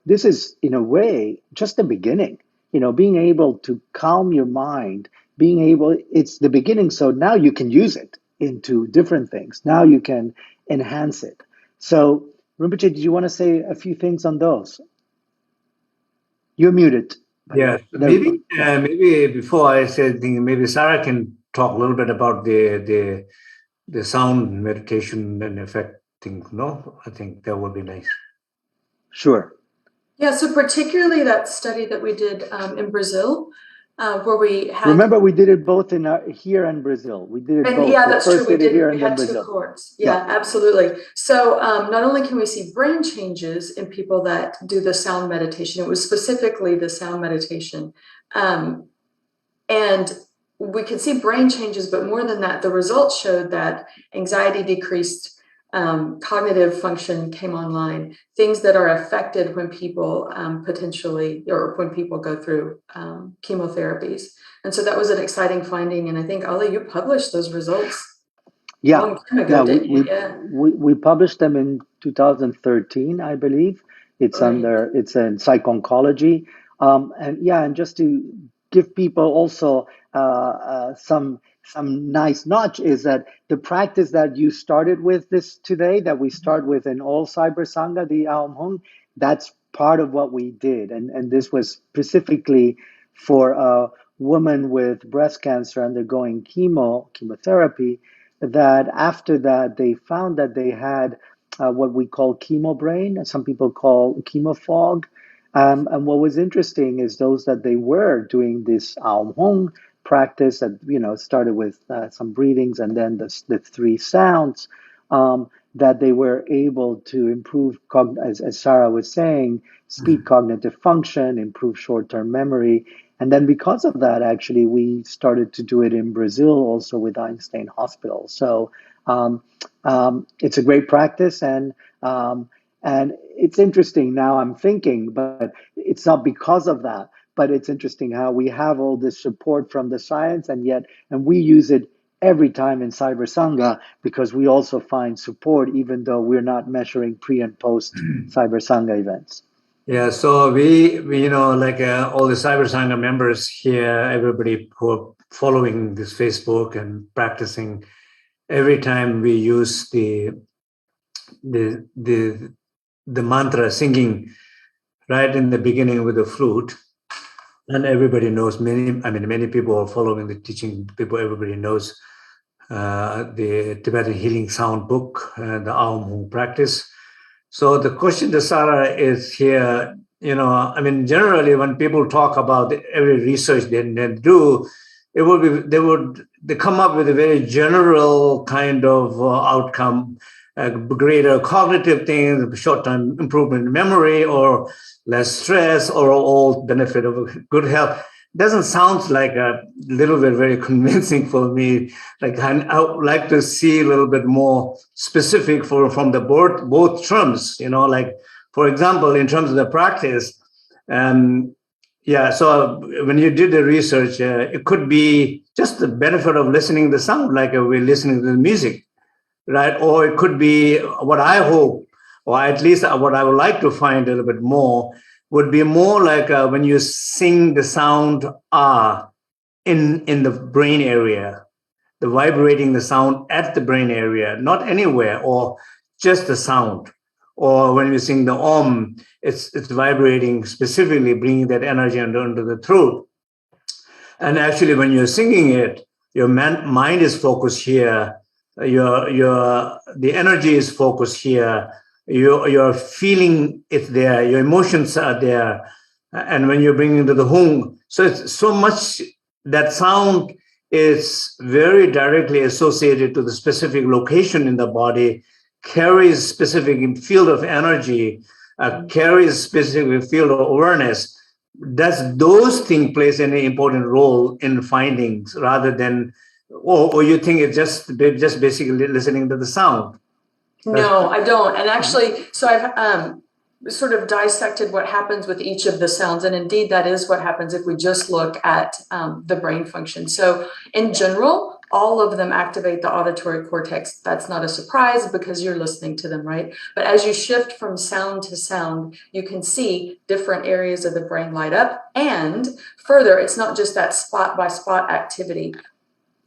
this is in a way just the beginning, being able to calm your mind, it's the beginning. So now you can use it into different things. Now you can enhance it. So, Rinpoche, did you want to say a few things on those? You're muted. Yeah, maybe before I say anything, maybe Sarah can talk a little bit about the sound meditation and effect thing. No, I think that would be nice. Sure. Yeah, so particularly that study that we did in Brazil, where we had... Remember, we did it both here and Brazil. We did it both. Yeah, that's true. We did here we and had then 2 Brazil. cohorts. Yeah, absolutely. So not only can we see brain changes in people that do the sound meditation, it was specifically the sound meditation. And we could see brain changes, but more than that, the results showed that anxiety decreased, cognitive function came online, things that are affected when people potentially, or when people go through chemotherapies. And so that was an exciting finding. And I think, Ali, you published those results a long time ago, didn't you? We published them in 2013, I believe. It's it's in Psych-Oncology. And just to give people also some nice notch is that the practice that you started with this today, that we start with in all Cyber Sangha, the Aum Hung, that's part of what we did. And this was specifically for a woman with breast cancer undergoing chemotherapy, that after that they found that they had what we call chemo brain, some people call chemo fog. And what was interesting is those that they were doing this Aum Hung practice that started with some breathings and then the 3 sounds. that they were able to improve, as Sarah was saying, speed cognitive function, improve short-term memory. And then because of that, actually, we started to do it in Brazil also with Einstein Hospital. So it's a great practice. And it's interesting now I'm thinking, but it's not because of that. But it's interesting how we have all this support from the science, and we use it every time in Cyber Sangha, because we also find support, even though we're not measuring pre and post Cyber Sangha events. Yeah, so we like all the Cyber Sangha members here, everybody who are following this Facebook and practicing, every time we use the mantra, singing right in the beginning with the flute. And everybody knows, many people are following the teaching. Everybody knows the Tibetan Healing Sound book, the Aum Hung practice. So the question to Sarah is here, generally when people talk about every research they do, they come up with a very general kind of outcome, greater cognitive things, short-term improvement in memory, or less stress, or all benefit of good health. Doesn't sound like a little bit very convincing for me. Like I would like to see a little bit more specific from the both terms. Like for example, in terms of the practice. So when you did the research, it could be just the benefit of listening to the sound, like we're listening to the music. Right, or it could be what I hope, or at least what I would like to find a little bit more, would be more like when you sing the sound ah in the brain area, the vibrating the sound at the brain area, not anywhere, or just the sound. Or when you sing the om, it's vibrating specifically, bringing that energy under the throat. And actually, when you're singing it, your mind is focused here. The energy is focused here. You're feeling it there. Your emotions are there. And when you're bringing to the hung, so it's so much that sound is very directly associated to the specific location in the body, carries specific field of energy, carries specific field of awareness. Does those things plays any important role in findings rather than, or you think it's just basically listening to the sound? No, I don't. And actually, so I've sort of dissected what happens with each of the sounds. And indeed, that is what happens if we just look at the brain function. So in general, all of them activate the auditory cortex. That's not a surprise because you're listening to them, right? But as you shift from sound to sound, you can see different areas of the brain light up. And further, it's not just that spot by spot activity.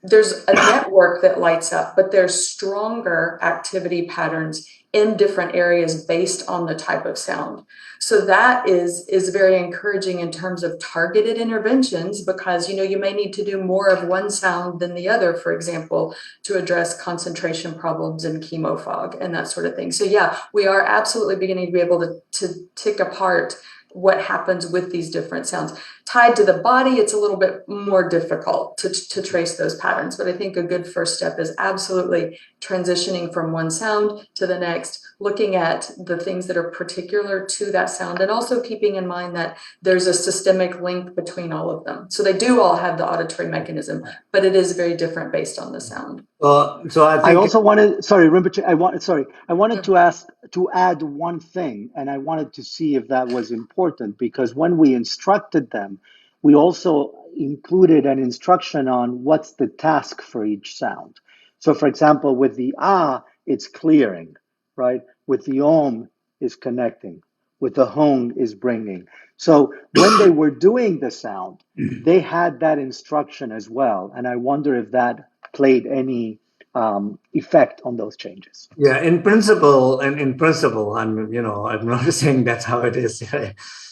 There's a network that lights up, but there's stronger activity patterns in different areas based on the type of sound. So that is very encouraging in terms of targeted interventions, because you may need to do more of one sound than the other, for example, to address concentration problems and chemo fog and that sort of thing. So yeah, we are absolutely beginning to be able to tick apart what happens with these different sounds. Tied to the body, it's a little bit more difficult to trace those patterns. But I think a good first step is absolutely transitioning from one sound to the next, looking at the things that are particular to that sound, and also keeping in mind that there's a systemic link between all of them. So they do all have the auditory mechanism, but it is very different based on the sound. So I think I also wanted, sorry, Rinpoche, I wanted to add one thing, and I wanted to see if that was important, because when we instructed them, we also included an instruction on what's the task for each sound. So for example, with the ah, it's clearing, right? With the om is connecting, with the hung is bringing. So when they were doing the sound, they had that instruction as well. And I wonder if that played any effect on those changes. Yeah, in principle, I'm not saying that's how it is.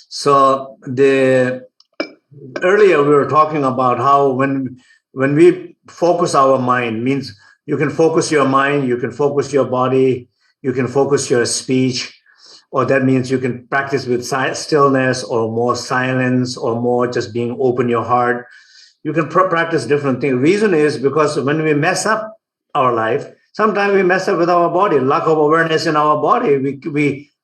So earlier we were talking about how when we focus our mind, means you can focus your mind, you can focus your body, you can focus your speech, or that means you can practice with stillness or more silence or more just being open your heart. You can practice different things. Reason is because when we mess up our life, Sometimes we mess up with our body, lack of awareness in our body.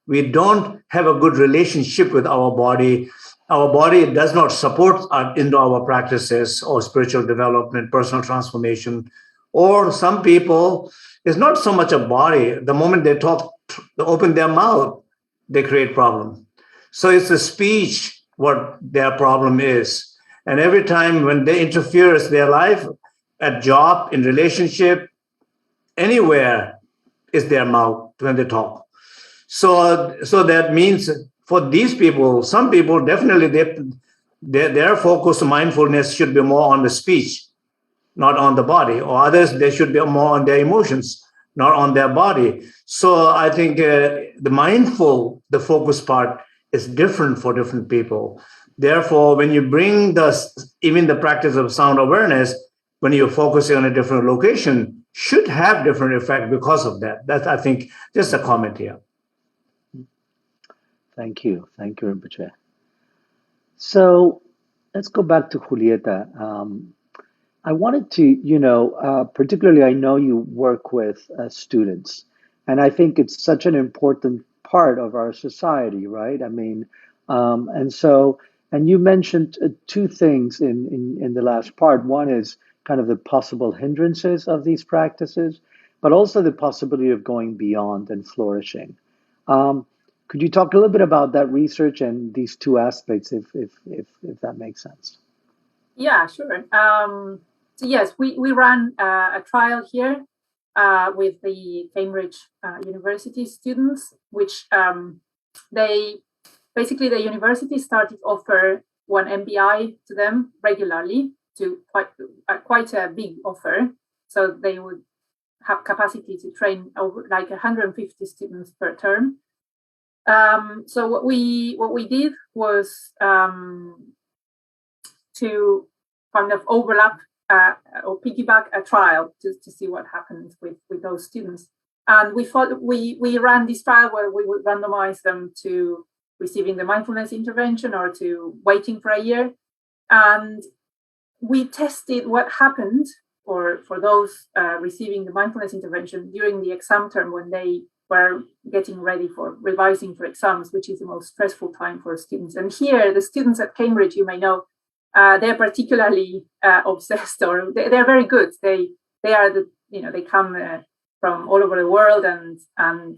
We don't have a good relationship with our body. Our body does not support into our practices or spiritual development, personal transformation. Or some people, it's not so much a body. The moment they talk, they open their mouth, they create problem. So it's the speech what their problem is. And every time when they interfere with their life, at job, in relationship, anywhere is their mouth when they talk. So that means for these people, some people definitely their focus mindfulness should be more on the speech, not on the body, or others they should be more on their emotions, not on their body. So I think the focus part is different for different people. Therefore, when you bring even the practice of sound awareness, when you're focusing on a different location, should have different effect because of that. That's, I think, just a comment here. Thank you, Rinpoche. So let's go back to Julieta. I wanted to, particularly I know you work with students, and I think it's such an important part of our society, right? I mean, and you mentioned two things in the last part. One is kind of the possible hindrances of these practices, but also the possibility of going beyond and flourishing. Could you talk a little bit about that research and these two aspects, if that makes sense? Yeah, sure. So yes, we ran a trial here with the Cambridge University students, which the university started to offer one MBI to them regularly, to quite a big offer. So they would have capacity to train over like 150 students per term. So what we did was to kind of overlap or piggyback a trial to see what happens with those students. And we ran this trial where we would randomize them to receiving the mindfulness intervention or to waiting for a year. And we tested what happened for those receiving the mindfulness intervention during the exam term when they were getting ready for revising for exams, which is the most stressful time for students. And here, the students at Cambridge, you may know, they're particularly obsessed, or they're very good. They come from all over the world, and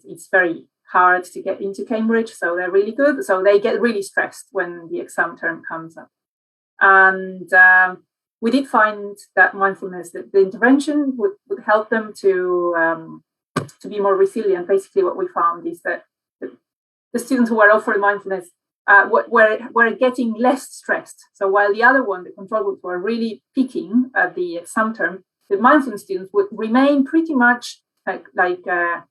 it's very hard to get into Cambridge, so they're really good. So they get really stressed when the exam term comes up. And we did find that mindfulness, that the intervention would help them to be more resilient. Basically, what we found is that the students who were offered mindfulness were getting less stressed. So while the other one, the control groups, were really peaking at the exam term, the mindfulness students would remain pretty much like the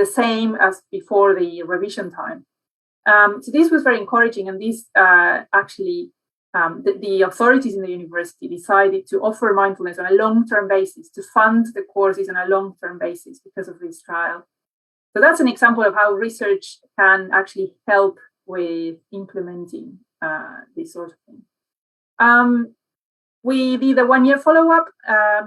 same as before the revision time. So this was very encouraging, and this actually the authorities in the university decided to offer mindfulness on a long-term basis, to fund the courses on a long-term basis because of this trial. So that's an example of how research can actually help with implementing this sort of thing. We did a 1-year follow-up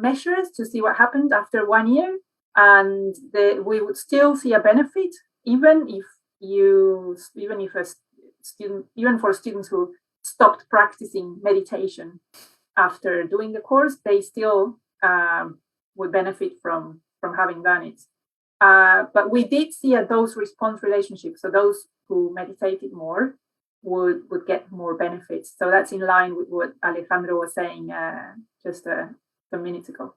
measures to see what happened after 1 year, and we would still see a benefit, even for students who stopped practicing meditation after doing the course, they still would benefit from having done it. But we did see a dose-response relationship. So those who meditated more would get more benefits. So that's in line with what Alejandro was saying just a minute ago.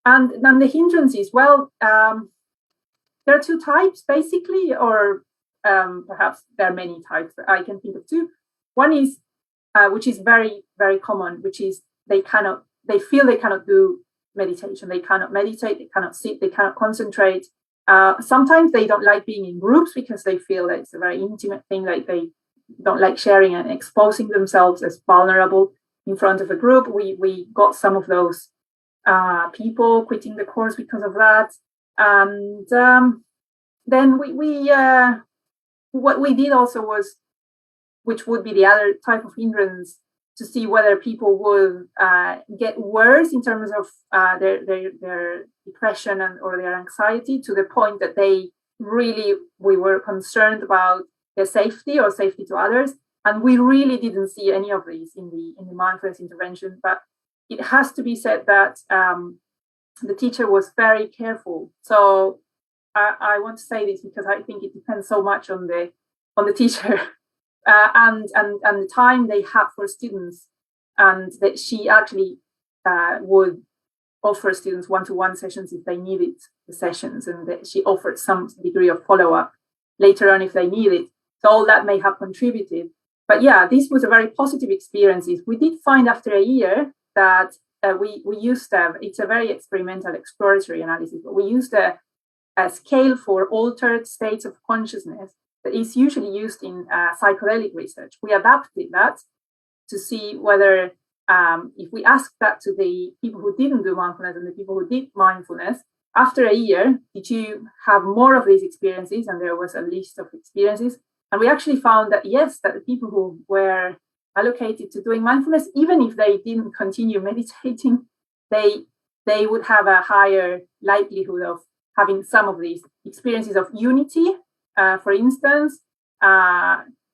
And then the hindrances, well, there are two types basically, or perhaps there are many types, but I can think of two. One is, which is very, very common, which is they feel they cannot do meditation. They cannot meditate, they cannot sit, they cannot concentrate. Sometimes they don't like being in groups because they feel that it's a very intimate thing, like they don't like sharing and exposing themselves as vulnerable in front of a group. We got some of those people quitting the course because of that. And then what we did also was, which would be the other type of hindrance to see whether people would get worse in terms of their depression or their anxiety, to the point that we were concerned about their safety or safety to others. And we really didn't see any of these in the mindfulness intervention. But it has to be said that the teacher was very careful. So I want to say this because I think it depends so much on the teacher and the time they have for students, and that she actually would offer students one-to-one sessions if they needed the sessions, and that she offered some degree of follow-up later on if they needed. So all that may have contributed. But yeah, this was a very positive experience. We did find after a year that we used it's a very experimental exploratory analysis, but we used a scale for altered states of consciousness that is usually used in psychedelic research. We adapted that to see whether, if we asked that to the people who didn't do mindfulness and the people who did mindfulness, after a year, did you have more of these experiences? And there was a list of experiences. And we actually found that, yes, that the people who were allocated to doing mindfulness, even if they didn't continue meditating, they would have a higher likelihood of having some of these experiences of unity, for instance,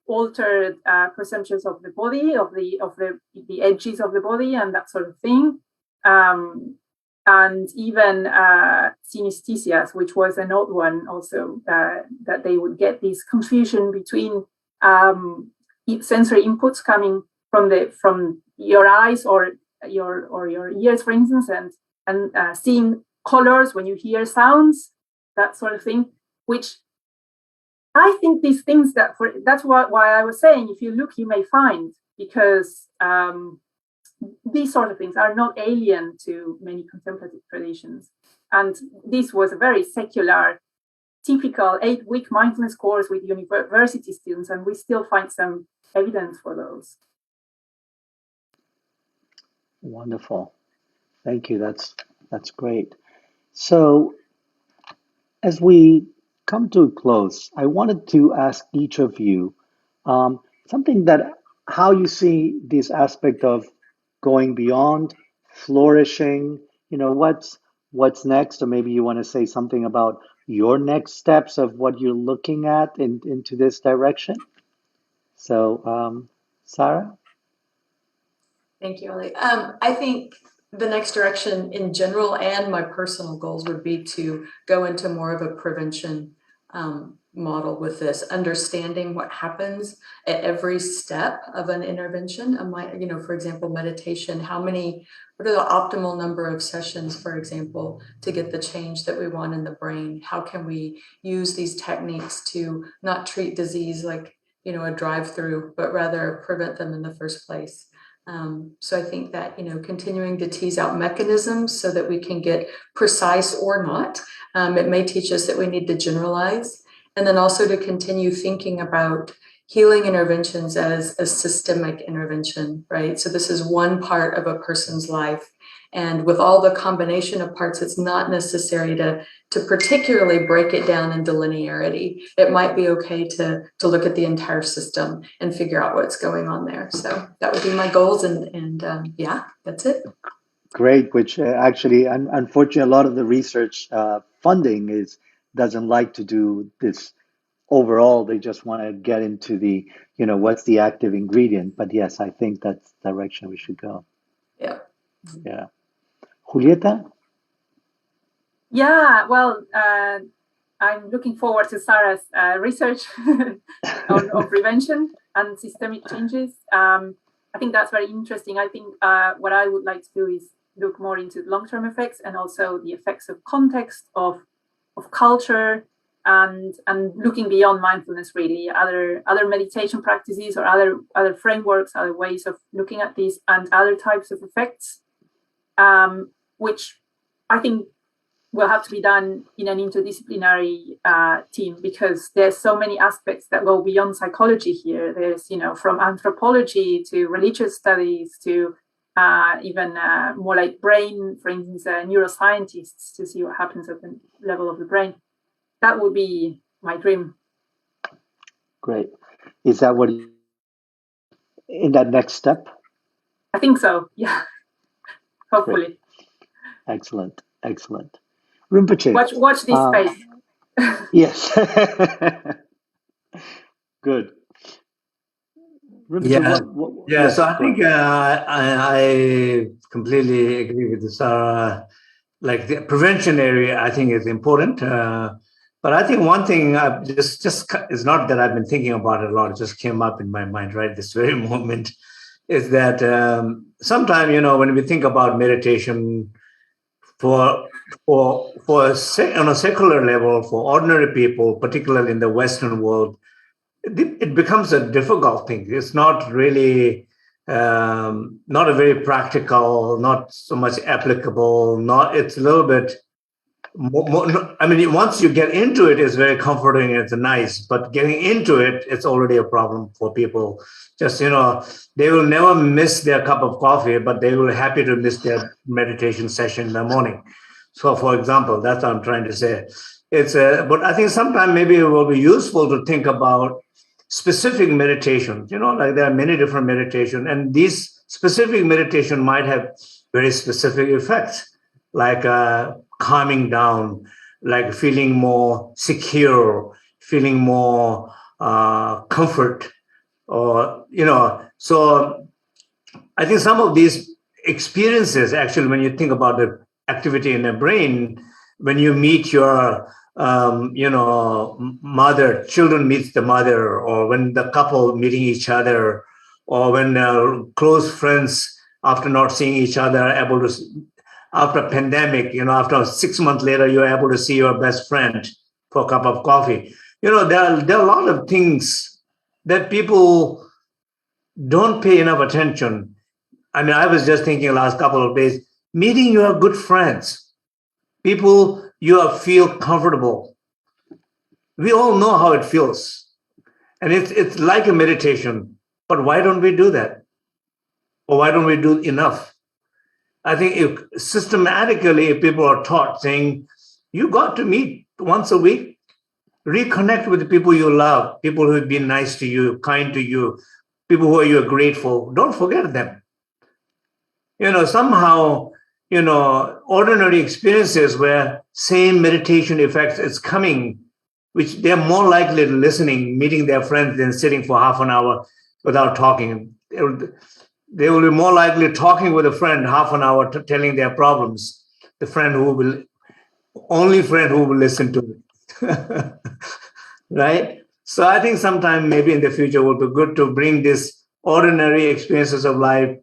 altered perceptions of the body, of the edges of the body, and that sort of thing, and even synesthesias, which was an odd one also, that they would get this confusion between sensory inputs coming from your eyes or your ears, for instance, and seeing colors when you hear sounds, that sort of thing, which I think these things that's why I was saying, if you look, you may find, because these sort of things are not alien to many contemplative traditions. And this was a very secular, typical 8-week mindfulness course with university students, and we still find some evidence for those. Wonderful. Thank you. That's great. So as we come to a close, I wanted to ask each of you something how you see this aspect of going beyond, flourishing, what's next, or maybe you want to say something about your next steps of what you're looking at into this direction. So, Sarah? Thank you, Ali. I think the next direction in general and my personal goals would be to go into more of a prevention model with this, understanding what happens at every step of an intervention. For example, meditation, what are the optimal number of sessions, for example, to get the change that we want in the brain? How can we use these techniques to not treat disease like, a drive-through, but rather prevent them in the first place? So I think that, continuing to tease out mechanisms so that we can get precise or not. It may teach us that we need to generalize, and then also to continue thinking about healing interventions as a systemic intervention, right? So this is one part of a person's life. And with all the combination of parts, it's not necessary to particularly break it down into linearity. It might be okay to look at the entire system and figure out what's going on there. So that would be my goals. And yeah, that's it. Great, which actually, unfortunately, a lot of the research funding doesn't like to do this overall. They just want to get into the, what's the active ingredient. But yes, I think that's the direction we should go. Yeah. Yeah. Julieta? Yeah, well, I'm looking forward to Sarah's research on prevention and systemic changes. I think that's very interesting. I think what I would like to do is look more into long-term effects, and also the effects of context, of culture, and looking beyond mindfulness, really, other meditation practices or other frameworks, other ways of looking at these, and other types of effects, which I think will have to be done in an interdisciplinary team, because there's so many aspects that go beyond psychology here. There's, from anthropology to religious studies to even more like brain, for instance, neuroscientists, to see what happens at the level of the brain. That would be my dream. Great. Is that what in that next step? I think so. Yeah. Hopefully. Great. Excellent. Excellent. Rinpoche. Watch this space. Yes. Good. Rinpoche, Yeah. So I think I completely agree with this. Like the prevention area, I think is important. But I think one thing just is not that I've been thinking about it a lot. It just came up in my mind right this very moment. Is that sometimes, when we think about meditation on a secular level, for ordinary people, particularly in the Western world, it becomes a difficult thing. It's not really not a very practical, not so much applicable. It's a little bit more, I mean, once you get into it, it's very comforting and it's nice. But getting into it, it's already a problem for people. Just they will never miss their cup of coffee, but they will be happy to miss their meditation session in the morning. So, for example, that's what I'm trying to say. But I think sometimes maybe it will be useful to think about specific meditations. Like there are many different meditations, and these specific meditation might have very specific effects, like calming down, like feeling more secure, feeling more comfort, or So I think some of these experiences, actually, when you think about the activity in the brain, when you meet your mother, children meets the mother, or when the couple meeting each other, or when close friends, after not seeing each other, are able to, after a pandemic, after 6 months later, you're able to see your best friend for a cup of coffee. There are a lot of things that people don't pay enough attention. I mean, I was just thinking last couple of days, meeting your good friends, people you feel comfortable. We all know how it feels. And it's like a meditation. But why don't we do that? Or why don't we do enough? I think if people are taught saying, you got to meet once a week, reconnect with the people you love, people who have been nice to you, kind to you, people who you're grateful. Don't forget them. Somehow, ordinary experiences where same meditation effects is coming, which they're more likely to listening, meeting their friends than sitting for half an hour without talking. They will be more likely talking with a friend half an hour, telling their problems. Only friend who will listen to it. Right? So I think sometime maybe in the future would be good to bring these ordinary experiences of life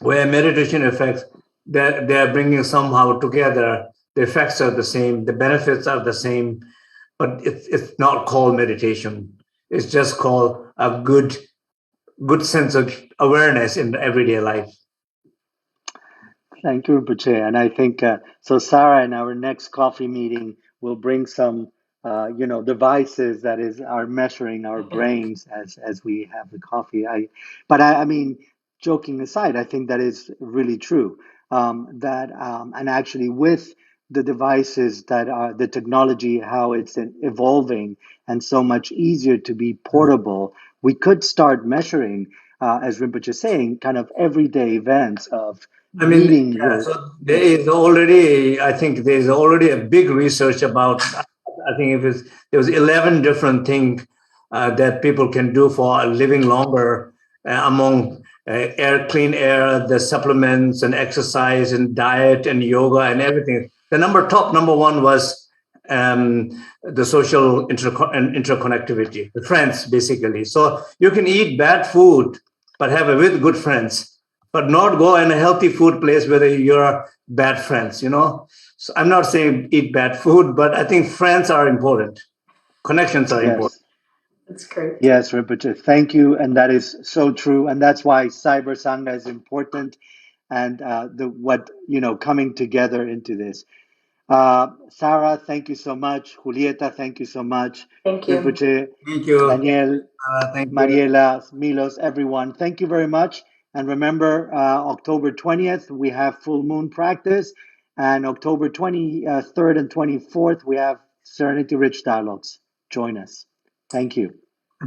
where meditation effects, they're bringing somehow together. The effects are the same, the benefits are the same, but it's not called meditation. It's just called a good sense of awareness in everyday life. Thank you, Rinpoche. And I think, so Sarah, in our next coffee meeting, will bring some, devices that are measuring our brains as we have the coffee. I mean, joking aside, I think that is really true. And actually with the devices that are the technology, how it's evolving and so much easier to be portable, we could start measuring, as Rinpoche is saying, kind of everyday events of meeting. So there is already, I think there's already a big research about, I think there was 11 different things that people can do for living longer among clean air, the supplements and exercise and diet and yoga and everything. The top number one was the social interconnectivity, the friends, basically. So you can eat bad food, but have it with good friends, but not go in a healthy food place where you're bad friends, So I'm not saying eat bad food, but I think friends are important. Connections are important. That's great. Yes, Rinpoche, thank you. And that is so true. And that's why Cyber Sangha is important, and coming together into this. Sarah, thank you so much. Julieta, thank you so much. Thank you. Rinpoche, Thank you. Daniel, thank Mariela, Milos, everyone. Thank you very much. And remember, October 20th, we have full moon practice. And October 23rd and 24th, we have Serenity Rich Dialogues. Join us. Thank you.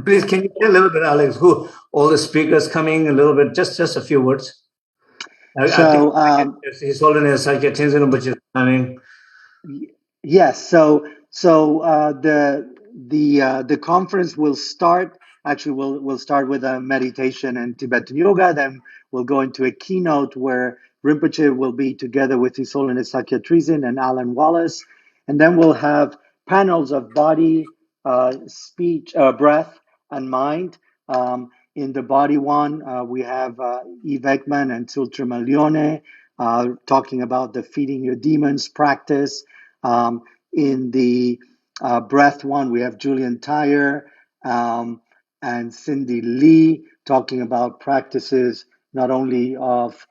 Please, can you tell a little bit, Alex, who all the speakers coming, a little bit, just a few words? So His Holiness Sakya Tenzin Rinpoche is planning. yes, so the conference will start. Actually, we'll start with a meditation and Tibetan yoga. Then we'll go into a keynote where Rinpoche will be together with His Holiness Sakya Tenzin and Alan Wallace, and then we'll have panels of body, speech, breath, and mind. In the body one, we have Eve Ekman and Sultra Malione talking about the feeding your demons practice. In the breath one, we have Julian Tyre and Cindy Lee talking about practices not only of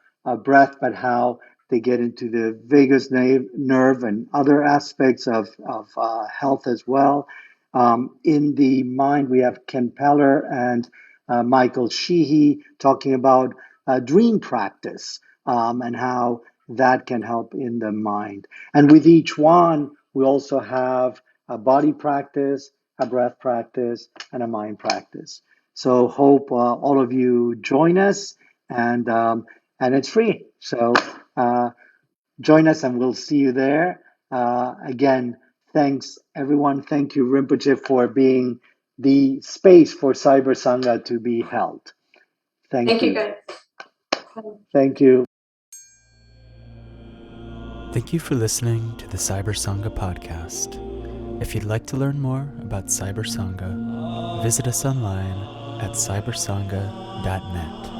breath, but how they get into the vagus nerve and other aspects of health as well. In the mind, we have Ken Peller and Michael Sheehy talking about dream practice and how that can help in the mind. And with each one, we also have a body practice, a breath practice, and a mind practice. So hope all of you join us, and it's free. So join us, and we'll see you there. Again, thanks everyone. Thank you, Rinpoche, for being the space for Cyber Sangha to be held. Thank you. Guys. Thank you. Thank you for listening to the Cyber Sangha podcast. If you'd like to learn more about Cyber Sangha, visit us online at cybersangha.net.